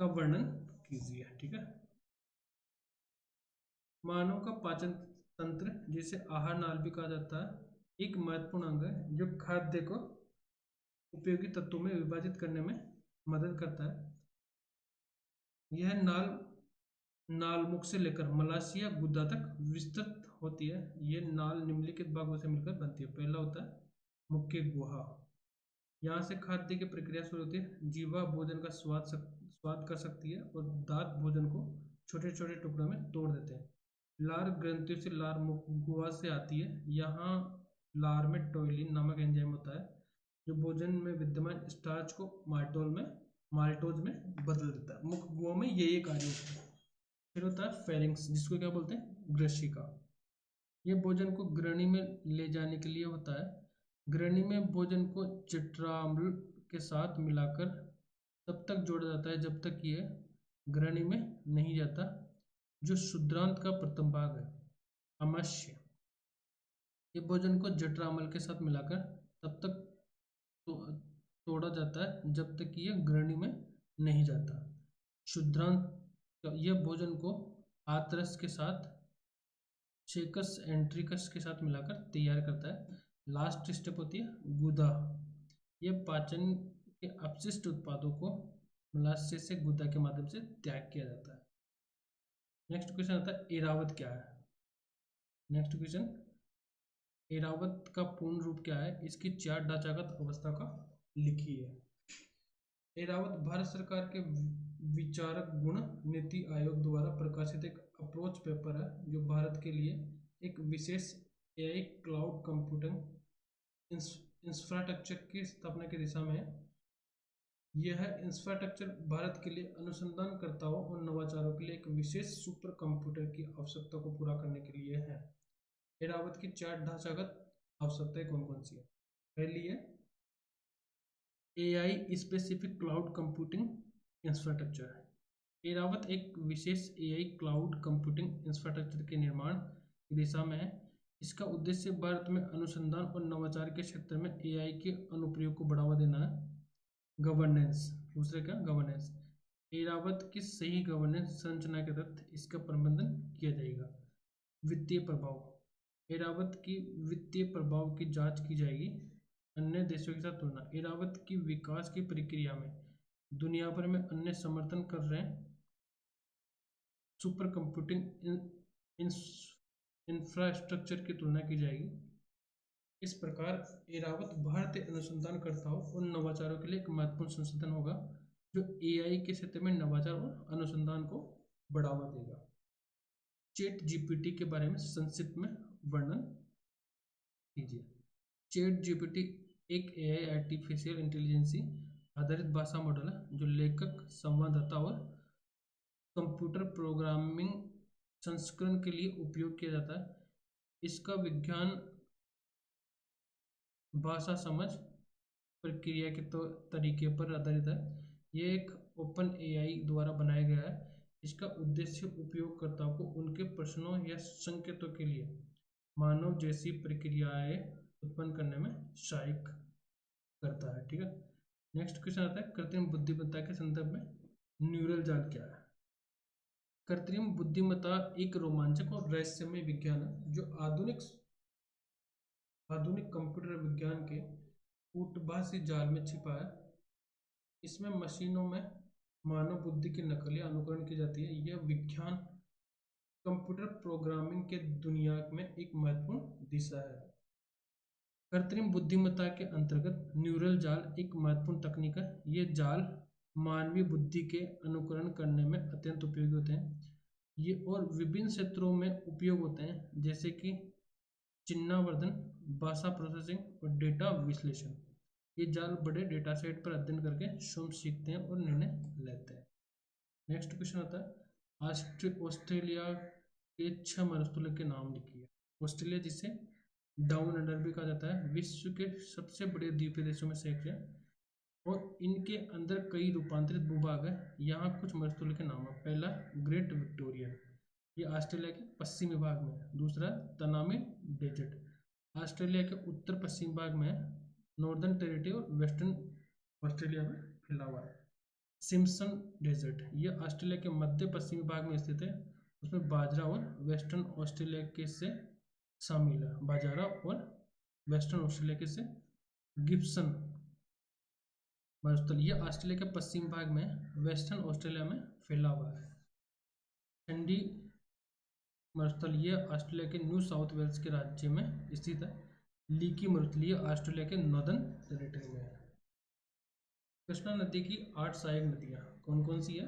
का वर्णन कीजिए। ठीक है, मानव का पाचन तंत्र, जिसे आहार नाल भी कहा जाता है, एक महत्वपूर्ण अंग है जो खाद्य को उपयोगी तत्वों में विभाजित करने में मदद करता है। यह नालमुख से लेकर मलाशय गुदा तक विस्तृत होती है। यह नाल निम्नलिखित भागों से मिलकर बनती है। पहला होता है मुख्य गुहा, यहाँ से खाद्य की प्रक्रिया शुरू होती है। जीवा भोजन का स्वाद कर सकती है और दांत भोजन को छोटे छोटे टुकड़ों में तोड़ देते हैं। लार ग्रंथियों से लार मुख गुहा से आती है। यहाँ लार में टोइलिन नामक एंजाइम होता है जो भोजन में विद्यमान स्टार्च को माल्टोज में बदल देता है। मुख गुहा में ये कार्य होता है। फिर होता है फेरिंग्स, जिसको क्या बोलते हैं, ग्रशिका। ये भोजन को ग्रहणी में ले जाने के लिए होता है। ग्रहणी में भोजन को चित्राम्ल के साथ मिलाकर तब तक जोड़ा जाता है जब तक ये ग्रहणी में नहीं जाता, जो शुद्रांत का प्रथम भाग है, आमाशय। ये भोजन को जठरामल के साथ मिलाकर तब तक तोड़ा जाता है जब तक कि यह ग्रहणी में नहीं जाता। शुद्रांत यह भोजन को आतरस के साथ शेकस एंट्रिकस के साथ मिलाकर तैयार करता है। लास्ट स्टेप होती है गुदा। यह पाचन के अपशिष्ट उत्पादों को मलाशय से गुदा के माध्यम से त्याग किया जाता है। नेक्स्ट क्वेश्चन आता है एरावत क्या है। नेक्स्ट क्वेश्चन, एरावत का पूर्ण रूप क्या है, इसकी चार ढांचागत अवस्था का लिखिए। एरावत भारत सरकार के विचारक गुण नीति आयोग द्वारा प्रकाशित एक अप्रोच पेपर है जो भारत के लिए एक विशेष एआई क्लाउड कंप्यूटिंग इंफ्रास्ट्रक्चर की स्थापना की दिशा में है। यह इंफ्रास्ट्रक्चर भारत के लिए अनुसंधानकर्ताओं और नवाचारों के लिए एक विशेष सुपर कंप्यूटर की आवश्यकता को पूरा करने के लिए है। एरावत की 4 ढांचागत आवश्यकताएं कौन कौन सी है? पहली है AI specific cloud computing infrastructure है। एरावत एक विशेष एआई क्लाउड कंप्यूटिंग इंफ्रास्ट्रक्चर के निर्माण की दिशा में है। इसका उद्देश्य भारत में अनुसंधान और नवाचार के क्षेत्र में एआई के अनुप्रयोग को बढ़ावा देना है। गवर्नेंस, दूसरे क्या? गवर्नेंस। एरावत की सही गवर्नेंस संरचना के तहत इसका प्रबंधन किया जाएगा। वित्तीय प्रभाव। एरावत की वित्तीय प्रभाव की जांच की जाएगी। अन्य देशों के साथ तुलना। एरावत की विकास की प्रक्रिया में दुनिया भर में अन्य समर्थन कर रहे सुपर कंप्यूटिंग इंफ्रास्ट्रक्चर की तुलना की जाएगी। इस प्रकार एरावत भारतीय अनुसंधानकर्ताओं और नवाचारों के लिए एक महत्वपूर्ण संशोधन होगा जो एआई के क्षेत्र में नवाचार और अनुसंधान को बढ़ावा देगा। चैट जीपीटी के बारे में संक्षिप्त में वर्णन कीजिए। चैट जीपीटी एक एआई आर्टिफिशियल इंटेलिजेंसी आधारित भाषा मॉडल है जो लेखक, संवाददाता और कंप्यूटर प्रोग्रामिंग संस्करण के लिए उपयोग किया जाता है। इसका विज्ञान भाषा समझ प्रक्रिया के तरीके पर आधारित है। यह एक ओपन एआई द्वारा बनाया गया है। इसका उद्देश्य उपयोगकर्ताओं को उनके प्रश्नों या संकेतों के लिए मानव जैसी प्रक्रियाएं उत्पन्न करने में सहायक करता है। ठीक है, नेक्स्ट क्वेश्चन आता है कृत्रिम बुद्धिमत्ता के संदर्भ में न्यूरल जाल क्या है? कृत्रिम बुद्धिमत्ता एक रोमांचक और रहस्यमय विज्ञान है जो आधुनिक कंप्यूटर विज्ञान के कूटभाषी जाल में छिपा है। इसमें मशीनों में मानव बुद्धि की नकल या अनुकरण की जाती है। यह विज्ञान कंप्यूटर प्रोग्रामिंग के दुनिया में एक महत्वपूर्ण दिशा है। कृत्रिम बुद्धिमत्ता के अंतर्गत न्यूरल जाल एक महत्वपूर्ण तकनीक है। ये जाल मानवीय बुद्धि के अनुकरण करने में अत्यंत उपयोगी होते हैं। ये और विभिन्न क्षेत्रों में उपयोग होते हैं जैसे कि चिन्हावर्धन, भाषा प्रोसेसिंग और डेटा विश्लेषण। ये जाल बड़े डेटा सेट पर अध्ययन करके स्वयं सीखते हैं और निर्णय लेते हैं। नेक्स्ट क्वेश्चन आता है ऑस्ट्रेलिया के 6 मरुस्थलों के नाम लिखिए। ऑस्ट्रेलिया जिसे डाउन अंडर भी कहा जाता है विश्व के सबसे बड़े द्वीपीय देशों में से एक है और इनके अंदर कई रूपांतरित भूभाग है। यहाँ कुछ मरुस्थलों के नाम है। पहला ग्रेट विक्टोरियन, ये ऑस्ट्रेलिया के पश्चिमी भाग में है। दूसरा तनामी डेजर्ट, ऑस्ट्रेलिया के उत्तर पश्चिम भाग में है। नॉर्दर्न टेरिटरी और वेस्टर्न ऑस्ट्रेलिया में फैला हुआ है। सिम्पसन डेजर्ट, ये ऑस्ट्रेलिया के मध्य पश्चिमी भाग में स्थित है। उसमें बाजरा और वेस्टर्न ऑस्ट्रेलिया के से शामिल है। बाजरा और वेस्टर्न ऑस्ट्रेलिया के से गिब्सन मरुस्थल, ये ऑस्ट्रेलिया के पश्चिम भाग में वेस्टर्न ऑस्ट्रेलिया में फैला हुआ है। ठंडी मरुस्थल, ये ऑस्ट्रेलिया के न्यू साउथ वेल्स के राज्य में स्थित है। लीकी मरुस्थल, ये ऑस्ट्रेलिया के नॉर्दर्न टेरिटरी में है। कृष्णा नदी की 8 सहायक नदियां कौन कौन सी है?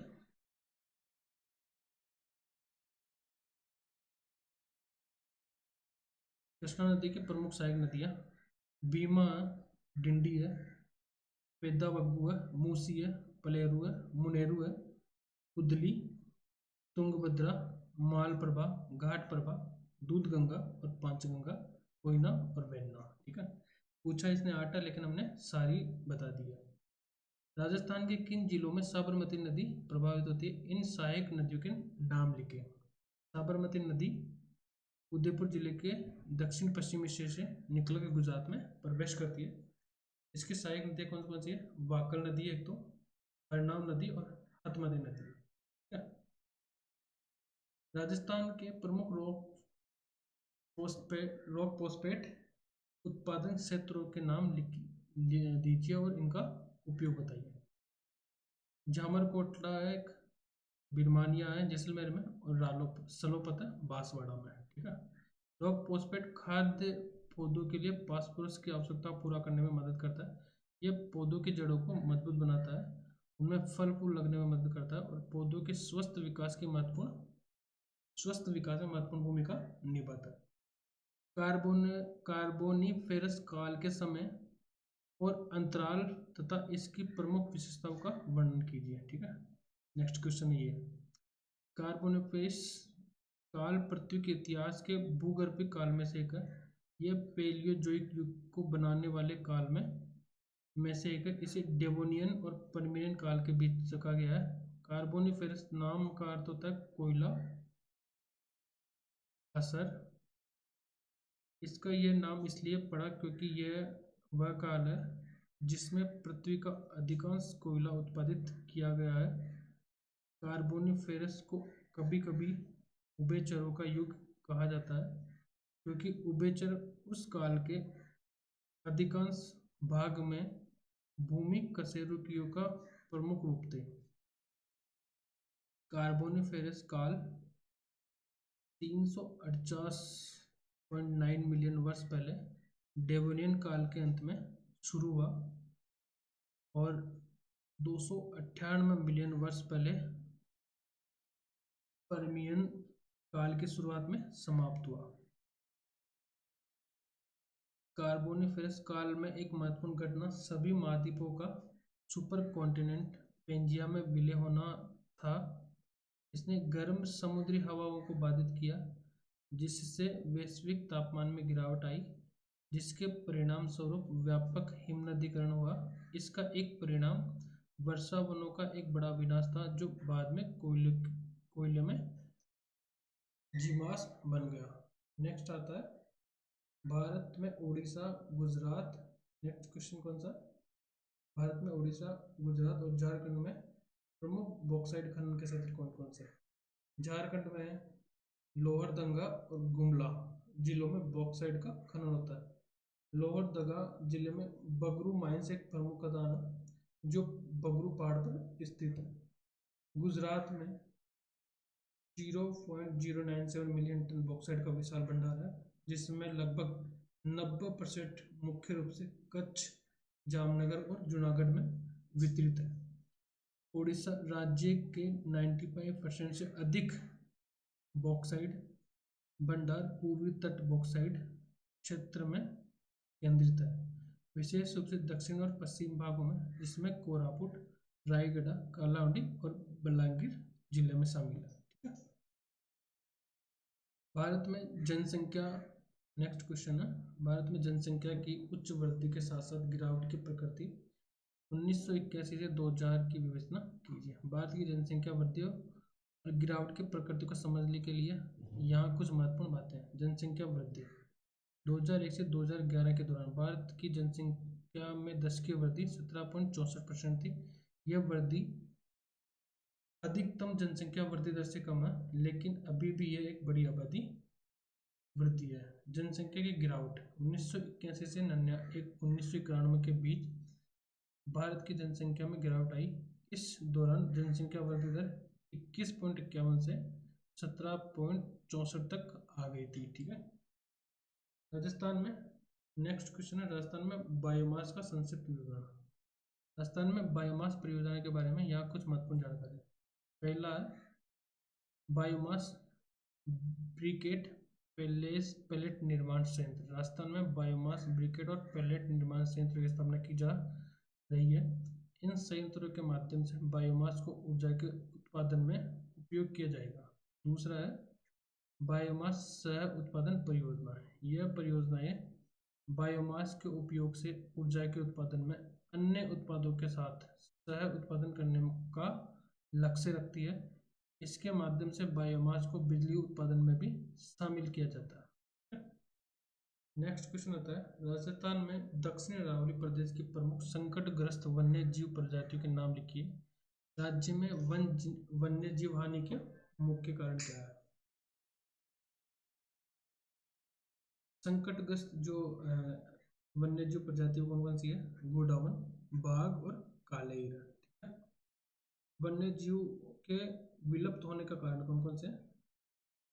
कृष्णा नदी की प्रमुख सहायक नदियां भीमा, डिंडी है, पेद्दावग्गू है, मूसी है, पलेरू है, मुनेरू है, उदली, तुंगभद्रा, मालप्रभा, घाटप्रभा, दूधगंगा और पांचगंगा, कोयना और वेन्ना। ठीक है, पूछा इसने 8 है लेकिन हमने सारी बता दी है। राजस्थान के किन जिलों में साबरमती नदी प्रभावित होती है? इन सहायक नदियों के नाम लिखे। साबरमती नदी उदयपुर जिले के दक्षिण पश्चिमी हिस्से से निकलकर गुजरात में प्रवेश करती है। इसकी सहायक नदियाँ कौन कौन सी है? वाकल नदी है एक तो, हरनाव नदी और हतमती नदी। राजस्थान के प्रमुख रॉक फोस्फेट उत्पादन क्षेत्रों के नाम दीजिए और इनका उपयोग बताइए। झामरकोटला एक बिरमानिया है जैसलमेर में और सलोपत है बांसवाड़ा में। ठीक है, रॉक फोस्फेट खाद्य पौधों के लिए फास्फोरस की आवश्यकता पूरा करने में मदद करता है। यह पौधों की जड़ों को मजबूत बनाता है उनमें फल फूल लगने में मदद करता है और पौधों के स्वस्थ विकास में महत्वपूर्ण भूमिका निभाता है। कार्बोनिफेरस काल के समय और अंतराल तथा इसकी प्रमुख विशेषताओं का वर्णन कीजिए। ठीक है, नेक्स्ट क्वेश्चन है ये। कार्बोनिफेरस काल पृथ्वी के इतिहास के भूगर्भीय काल में से एक है। यह पेलियोजोइक युग को बनाने वाले काल में से एक है। इसे डेवोनियन और पर्मियन काल के बीच रखा गया है। कार्बोनिफेरस नाम का अर्थ होता है कोयला असर। इसका यह नाम इसलिए पड़ा क्योंकि यह वह काल है जिसमें पृथ्वी का अधिकांश कोयला उत्पादित किया गया है। कार्बोनिफेरस को कभी कभी उभयचरों का युग कहा जाता है क्योंकि उभयचर उस काल के अधिकांश भाग में भूमि कशेरुकियों का प्रमुख रूप थे। कार्बोनिफेरस काल 348.9 मिलियन वर्ष पहले डेवोनियन काल के अंत में शुरू हुआ और 298 मिलियन वर्ष पहले पर्मियन काल की शुरुआत में समाप्त हुआ। कार्बोनिफेरस काल में एक महत्वपूर्ण घटना सभी महाद्वीपों का सुपर कॉन्टिनेंट पेंजिया में विलय होना था। इसने गर्म समुद्री हवाओं को बाधित किया जिससे वैश्विक तापमान में गिरावट आई, जिसके परिणाम स्वरूप व्यापक हिमनदीकरण हुआ। इसका एक परिणाम वर्षा वनों का एक बड़ा विनाश था जो बाद में कोयले में जीवाश्म बन गया। नेक्स्ट आता है भारत में उड़ीसा गुजरात। नेक्स्ट क्वेश्चन कौन सा? भारत में उड़ीसा गुजरात और झारखंड में प्रमुख बॉक्साइट खनन के क्षेत्र कौन कौन से? झारखंड में लोहरदंगा और गुमला जिलों में बॉक्साइट का खनन होता है। लोहरदगा जिले में बगरू माइंस एक प्रमुख खदान है जो बगरू पहाड़ पर स्थित है। गुजरात में 0.097 मिलियन टन बॉक्साइट का विशाल भंडार है जिसमें लगभग 90% मुख्य रूप से कच्छ, जामनगर और जूनागढ़ में वितरित है। उड़ीसा राज्य के 95% से अधिक बॉक्साइट भंडार पूर्वी तट बॉक्साइट क्षेत्र में केंद्रित है, विशेष रूप से दक्षिण और पश्चिम भागों में, जिसमें कोरापुट, रायगढ़, कालाहांडी और बलांगीर जिले में शामिल है। ठीक है, भारत में जनसंख्या। नेक्स्ट क्वेश्चन है भारत में जनसंख्या की उच्च वृद्धि के साथ साथ गिरावट की प्रकृति 1981 से 2000 की विवेचना कीजिए। भारत की जनसंख्या वृद्धि और गिरावट की प्रकृति को समझने के लिए यहाँ कुछ महत्वपूर्ण बातें हैं। जनसंख्या वृद्धि 2001 से 2011 के दौरान भारत की जनसंख्या में दशकीय वृद्धि 17.64% थी। यह वृद्धि अधिकतम जनसंख्या वृद्धि दर से कम है, लेकिन अभी भी यह एक बड़ी आबादी वृद्धि है। जनसंख्या की गिरावट 1981 से 1991 के बीच भारत की जनसंख्या में गिरावट आई। इस दौरान जनसंख्या वृद्धि दर 21.51 से 17.64 तक आ गई थी। ठीक है, राजस्थान में नेक्स्ट क्वेश्चन है राजस्थान में बायोमास का संक्षिप्त विवरण। राजस्थान में बायोमास परियोजना के बारे में यहाँ कुछ महत्वपूर्ण जानकारी। पहला है बायोमास ब्रिकेट पैलेट निर्माण संयंत्र। राजस्थान में बायोमास ब्रिकेट और पैलेट निर्माण संयंत्र की स्थापना की जा रही है। इन संयंत्रों के माध्यम से बायोमास को ऊर्जा के उत्पादन में उपयोग किया जाएगा। दूसरा है बायोमास सह उत्पादन परियोजना। यह परियोजनाएं बायोमास के उपयोग से ऊर्जा के उत्पादन में अन्य उत्पादों के साथ सह उत्पादन करने का लक्ष्य रखती है। इसके माध्यम से बायोमास को बिजली उत्पादन में भी शामिल किया जाता है। नेक्स्ट क्वेश्चन आता है राजस्थान में दक्षिण अरावली प्रदेश की प्रमुख संकटग्रस्त वन्य जीव प्रजातियों के नाम लिखिए। राज्य में वन्य जीव हानि के मुख्य कारण क्या है? संकटग्रस्त जो वन्य जीव प्रजातियों कौन कौन सी है? गोडावन, बाघ और काले हिरण। ठीक है, वन्य जीव के विलुप्त होने का कारण कौन कौन से?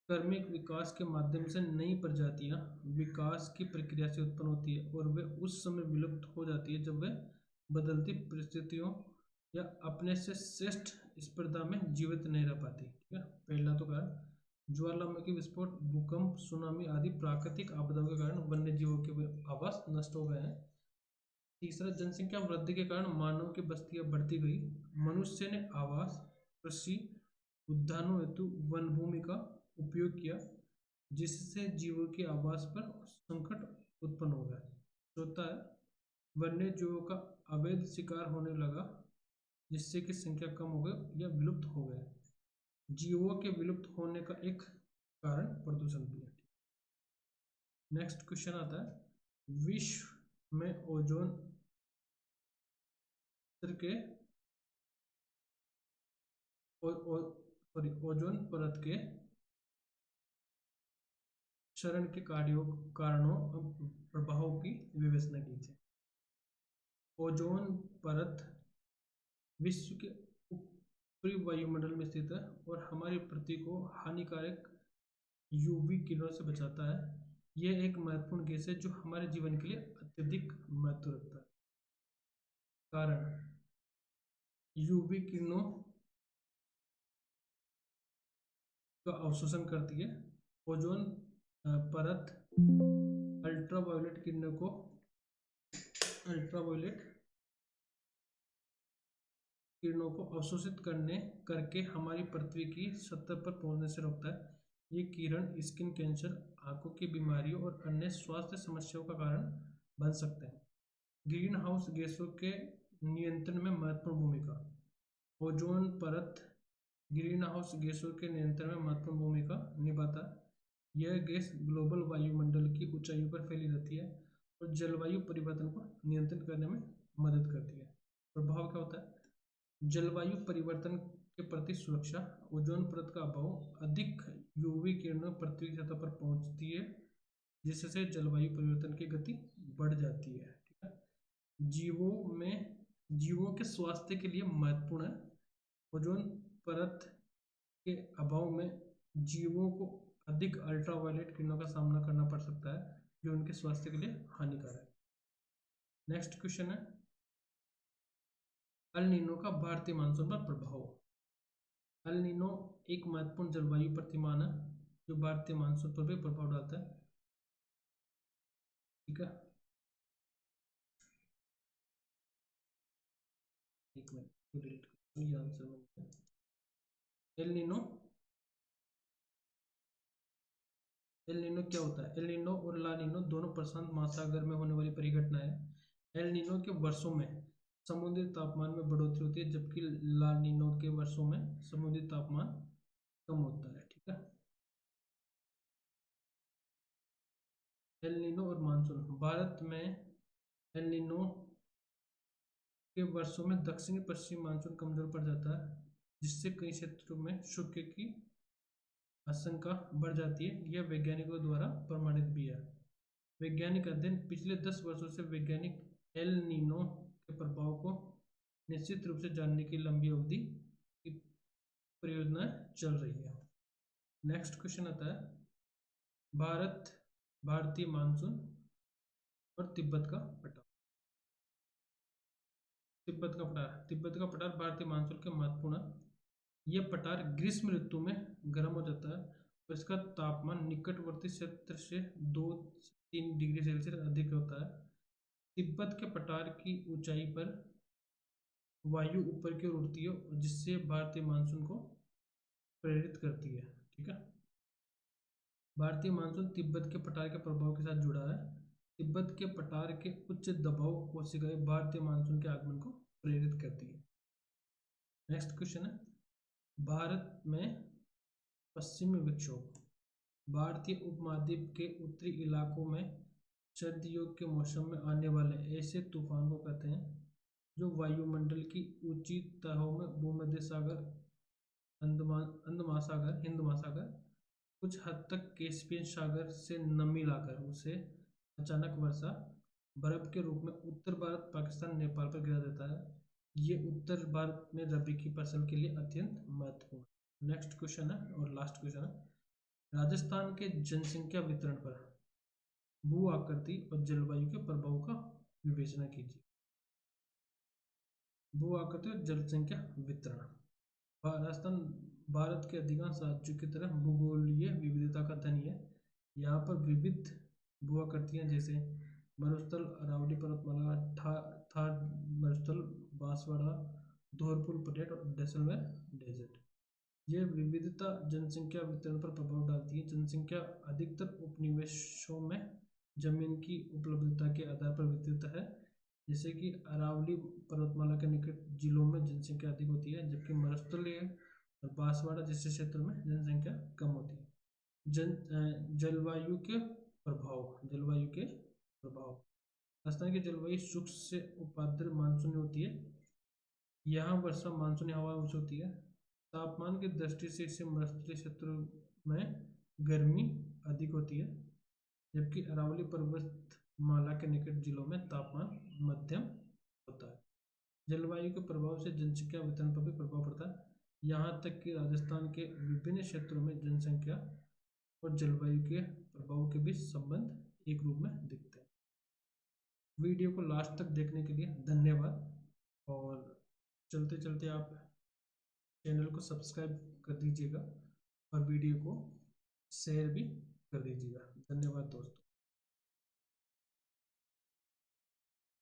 कर्मिक विकास के माध्यम से नई प्रजातियां विकास की प्रक्रिया से उत्पन्न होती है और वे उस समय विलुप्त हो जाती है जब वे बदलती परिस्थितियों या अपने से श्रेष्ठ स्पर्धा में जीवित नहीं रह पाती। ठीक है, पहला तो कारण ज्वालामुखी विस्फोट, भूकंप, सुनामी आदि प्राकृतिक आपदाओं के कारण वन्य जीवों के आवास नष्ट हो गए हैं। तीसरा, जनसंख्या वृद्धि के कारण मानव की बस्तियां बढ़ती गई। मनुष्य ने आवास, कृषि, उद्यानों हेतु वन भूमि का उपयोग किया, जिससे जीवों के आवास पर संकट उत्पन्न हो गया। चौथा है, वन्य जीवों का अवैध शिकार होने लगा, जिससे कि संख्या कम हो गई या विलुप्त हो गए। जीवों के विलुप्त होने का एक कारण प्रदूषण भी है। नेक्स्ट क्वेश्चन आता है, विश्व में ओजोन के ओजोन परत के क्षरण के कारणों और प्रभावों की विवेचना कीजिए। ओजोन परत विश्व के ऊपरी वायुमंडल में स्थित है और हमारी पृथ्वी को हानिकारक यूवी किरणों से बचाता है। यह एक महत्वपूर्ण गैस है जो हमारे जीवन के लिए अत्यधिक महत्व रखता है। कारण, यूवी किरणों का अवशोषण करती है। ओजोन परत अल्ट्रावायलेट किरणों को अवशोषित करके हमारी पृथ्वी की सतह पर पहुंचने से रोकता है। ये किरण स्किन कैंसर, आंखों की बीमारियों और अन्य स्वास्थ्य समस्याओं का कारण बन सकते हैं। ग्रीन हाउस गैसों के नियंत्रण में महत्वपूर्ण भूमिका। ओजोन परत ग्रीन हाउस गैसों के नियंत्रण में महत्वपूर्ण भूमिका निभाता है। यह गैस ग्लोबल वायुमंडल की ऊंचाइयों पर फैली रहती है और जलवायु परिवर्तन को नियंत्रित करने में मदद करती है। प्रभाव क्या होता है? जलवायु परिवर्तन के प्रति सुरक्षा। ओजोन परत का अभाव, अधिक यूवी किरणें पृथ्वी की सतह पर पहुंचती है, जिससे जलवायु परिवर्तन की गति बढ़ जाती है। ठीक है, जीवों के स्वास्थ्य के लिए महत्वपूर्ण है। ओजोन परत के अभाव में जीवों को अधिक अल्ट्रावायलेट किरणों का सामना करना पड़ सकता है, जो उनके स्वास्थ्य के लिए हानिकारक है। नेक्स्ट क्वेश्चन है, अल नीनो का भारतीय मानसून पर प्रभाव। अल नीनो एक महत्वपूर्ण जलवायु प्रतिमान है जो भारतीय मानसून पर भी प्रभाव डालता है। ठीक है, एक मिनट डिलीट कर, ये आंसर मिलता है। एल नीनो क्या होता है? एल नीनो और ला नीनो दोनों प्रशांत महासागर में होने वाली परिघटनाएं हैं। एल नीनो के वर्षों में समुद्री तापमान में बढ़ोतरी होती है, जबकि ला नीनो के वर्षों में समुद्री तापमान कम होता है। ठीक है, एल नीनो और मानसून। भारत में एल नीनो के वर्षों में दक्षिणी पश्चिमी मानसून कमजोर पड़ जाता है, जिससे कई क्षेत्रों में सूखे की आशंका बढ़ जाती है। यह वैज्ञानिकों द्वारा प्रमाणित भी है। वैज्ञानिक अध्ययन। पिछले 10 वर्षों से वैज्ञानिक एल नीनो के प्रभाव को निश्चित रूप से जानने की लंबी अवधि की परियोजना चल रही है। नेक्स्ट क्वेश्चन आता है, भारतीय मानसून और तिब्बत का पठार। तिब्बत का पठार भारतीय मानसून के महत्वपूर्ण है। यह पठार ग्रीष्म ऋतु में गर्म हो जाता है और इसका तापमान निकटवर्ती क्षेत्र से 2-3 डिग्री सेल्सियस अधिक होता है। तिब्बत के पठार की ऊंचाई पर वायु ऊपर की ओर उड़ती है, जिससे भारतीय मानसून को प्रेरित करती है। ठीक है, भारतीय मानसून तिब्बत के पठार के प्रभाव के साथ जुड़ा है। तिब्बत के पठार के उच्च दबाव कोशिकाएं भारतीय मानसून के आगमन को प्रेरित करती है। नेक्स्ट क्वेश्चन है, भारत में पश्चिमी विक्षोभ। भारतीय उपमहाद्वीप के उत्तरी इलाकों में सर्दियों के मौसम में आने वाले ऐसे तूफान को कहते हैं जो वायुमंडल की ऊंची तहों में भूमध्य सागर, अंद महासागर, हिंद महासागर, कुछ हद तक कैस्पियन सागर से नमी लाकर उसे अचानक वर्षा बर्फ के रूप में उत्तर भारत, पाकिस्तान, नेपाल पर गिरा देता है। ये उत्तर भारत में रबी की फसल के लिए अत्यंत महत्वपूर्ण है। नेक्स्ट क्वेश्चन है और लास्ट क्वेश्चन है, राजस्थान के जनसंख्या वितरण पर भू आकृति और जलवायु के प्रभाव का विवेचना कीजिए। भू आकृति और जनसंख्या वितरण। राजस्थान भारत के अधिकांश राज्यों की तरह भूगोलीय विविधता का धनी है। यहाँ पर विविध भू आकृतियाँ जैसे मरुस्थल, अरावली पर्वतमाला, थार मरुस्थल, बांसवाड़ा, धौलपुर प्लेट और जैसलमेर डेजर्ट। ये विविधता जनसंख्या वितरण पर प्रभाव डालती है। जनसंख्या अधिकतर उपनिवेशों में जमीन की उपलब्धता के आधार पर वितरित है। जैसे कि अरावली पर्वतमाला के निकट जिलों में जनसंख्या अधिक होती है, जबकि मरुस्थलीय और बांसवाड़ा जैसे क्षेत्रों में जनसंख्या कम होती है। जलवायु के प्रभाव। राजस्थान की जलवायु शुष्क से उपाद्र मानसूनी होती है। यहाँ वर्षा मानसूनी हवा उच्च होती है। तापमान की दृष्टि से इसे मरुस्थलीय क्षेत्रों में गर्मी अधिक होती है, जबकि अरावली पर्वतमाला के निकट जिलों में तापमान मध्यम होता है। जलवायु के प्रभाव से जनसंख्या वितरण पर भी प्रभाव पड़ता है। यहाँ तक कि राजस्थान के विभिन्न क्षेत्रों में जनसंख्या और जलवायु के प्रभाव के बीच संबंध एक रूप में दिखते हैं। वीडियो को लास्ट तक देखने के लिए धन्यवाद। और चलते चलते आप चैनल को सब्सक्राइब कर दीजिएगा और वीडियो को शेयर भी कर दीजिएगा। धन्यवाद दोस्तों।